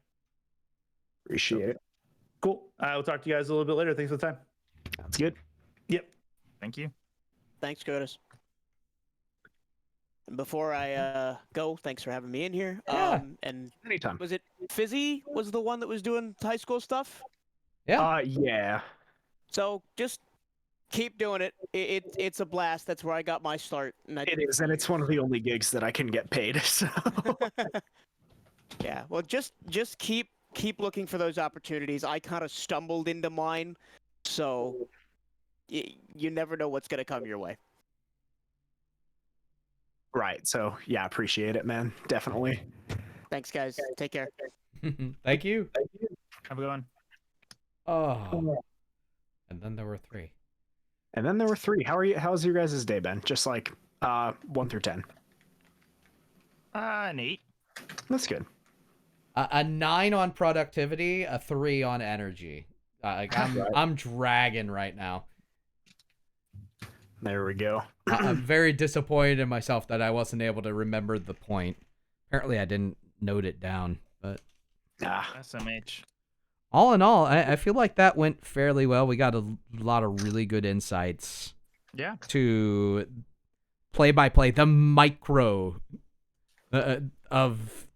Appreciate it. Cool. I will talk to you guys a little bit later. Thanks for the time. Sounds good. Yep. Thank you. Thanks, Curtis. And before I go, thanks for having me in here. Yeah. And Anytime. was it Fizzy was the one that was doing high school stuff? Yeah. Yeah. So just keep doing it. It's a blast. That's where I got my start. And It is, and it's one of the only gigs that I can get paid. So yeah. Well, just keep looking for those opportunities. I kind of stumbled into mine, so you never know what's gonna come your way. right. So yeah, appreciate it, man. Definitely. Thanks, guys. Take care. Thank you. Have a good one. Oh. And then there were 3. And then there were 3. How are you? How's your guys' day been? Just like 1 through 10. An 8. That's good. A 9 on productivity, a 3 on energy. I'm dragging right now. There we go. I'm very disappointed in myself that I wasn't able to remember the point. Apparently, I didn't note it down. But SMH. all in all, I feel like that went fairly well. We got a lot of really good insights. Yeah. To play-by-play, the micro of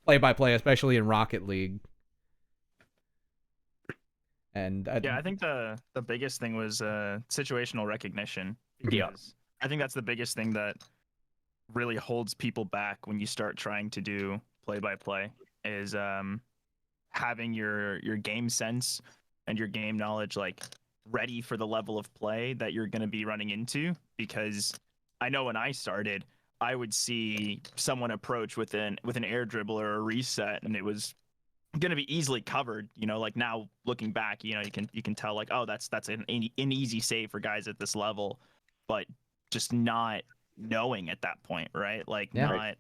play-by-play, especially in Rocket League. And I think the biggest thing was situational recognition. Yeah. Because I think that's the biggest thing that really holds people back when you start trying to do play-by-play is having your game sense and your game knowledge like ready for the level of play that you're going to be running into. Because I know when I started, I would see someone approach with an air dribble or a reset, and it was going to be easily covered. You know, like now looking back, you know, you can tell like, oh, that's an easy save for guys at this level, but just not knowing at that point, right? Like not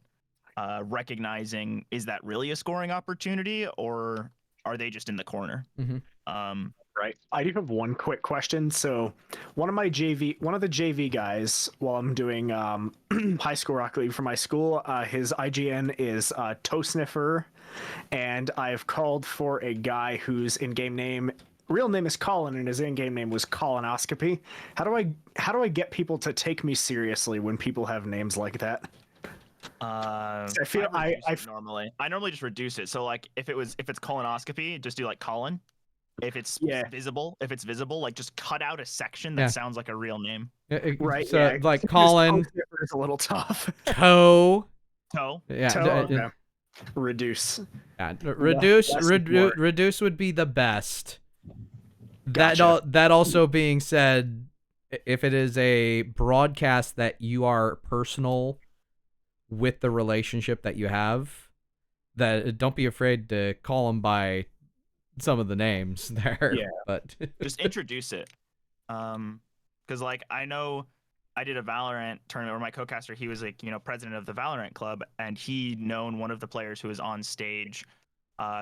recognizing, is that really a scoring opportunity or are they just in the corner? Right. I do have one quick question. So one of the JV guys, while I'm doing high school Rocket League for my school, his IGN is Toe Sniffer, and I've called for a guy whose in-game name, real name is Colin, and his in-game name was Colonoscopy. How do I get people to take me seriously when people have names like that? I normally just reduce it. So like if it's colonoscopy, just do like Colin. If it's visible, like just cut out a section that sounds like a real name. Right. So yeah. like Colin. It's a little tough. Toe. Yeah. Okay. Reduce. Yeah. Reduce would be the best. Gotcha. That also being said, if it is a broadcast that you are personal with the relationship that you have, that don't be afraid to call them by some of the names there. Yeah. But just introduce it. Because like I know I did a Valorant tournament where my co-caster, he was like, you know, president of the Valorant club, and he known one of the players who was on stage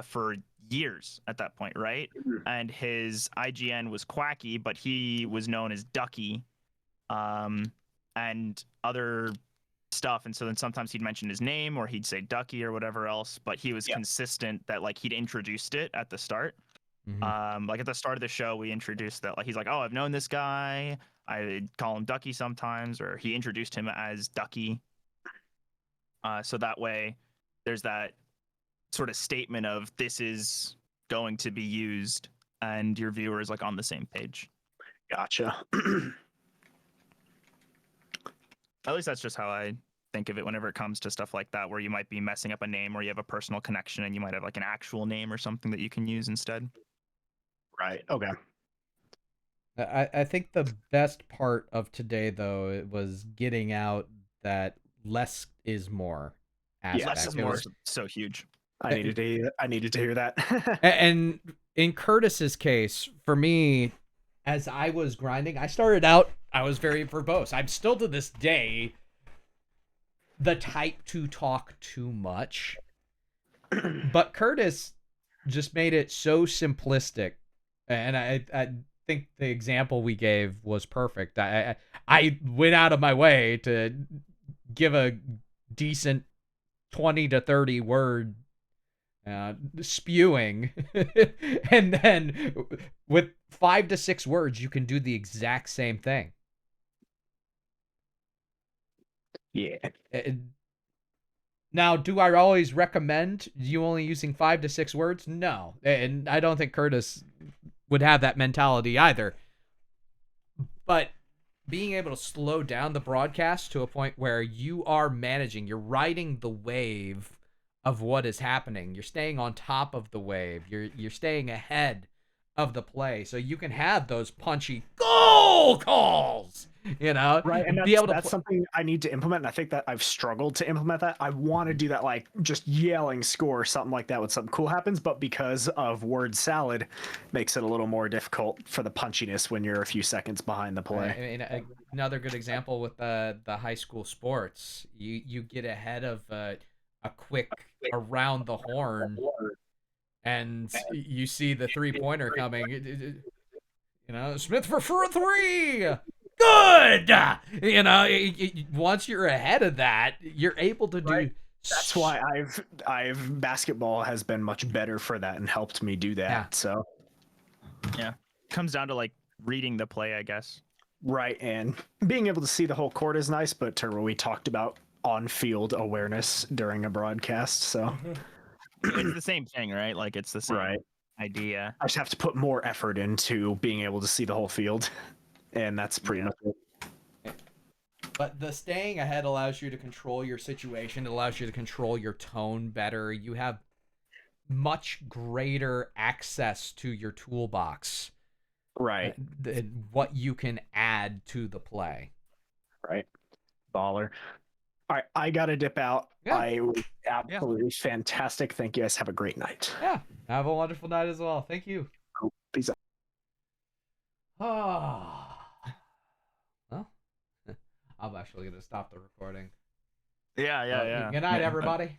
for years at that point, right? And his IGN was Quacky, but he was known as Ducky, and other stuff. And so then sometimes he'd mention his name or he'd say Ducky or whatever else, but he was consistent that like he'd introduced it at the start. Like at the start of the show, we introduced that, like he's like, oh, I've known this guy. I call him Ducky sometimes, or he introduced him as Ducky. So that way there's that sort of statement of this is going to be used and your viewer is like on the same page. Gotcha. At least that's just how I think of it whenever it comes to stuff like that, where you might be messing up a name or you have a personal connection and you might have like an actual name or something that you can use instead. Right. Okay. I think the best part of today, though, it was getting out that less is more aspect. Less is more so huge. I needed to hear that. And in Curtis's case, for me, as I was grinding, I started out, I was very verbose. I'm still to this day the type to talk too much. But Curtis just made it so simplistic. And I think the example we gave was perfect. I went out of my way to give a decent 20 to 30 word spewing. And then with 5 to 6 words, you can do the exact same thing. Yeah. Now, do I always recommend you only using 5 to 6 words? No. And I don't think Curtis would have that mentality either. But being able to slow down the broadcast to a point where you are managing, you're riding the wave of what is happening. You're staying on top of the wave. You're staying ahead of the play, so you can have those punchy goal calls, Right, and be able to that's something I need to implement, and I think that I've struggled to implement that. I want to do that, like just yelling score or something like that when something cool happens, but because of word salad, makes it a little more difficult for the punchiness when you're a few seconds behind the play. I mean, another good example with the high school sports, you get ahead of a quick around the horn, and you see the 3-pointer coming. Smith for 3. Good. Once you're ahead of that, you're able to do. Right. That's why I've basketball has been much better for that and helped me do that. Yeah. So Yeah, comes down to like reading the play, I guess. right, and being able to see the whole court is nice, but we talked about on-field awareness during a broadcast, so It's the same thing, right? Like it's the same idea. I just have to put more effort into being able to see the whole field, and that's pretty much it. But the staying ahead allows you to control your situation. It allows you to control your tone better. You have much greater access to your toolbox. Right. What you can add to the play. Right. Baller. All right, I got to dip out. Yeah. It was absolutely fantastic. Thank you guys. Have a great night. Yeah. Have a wonderful night as well. Thank you. Cool. Peace out. Well, I'm actually going to stop the recording. Yeah. Good night, everybody.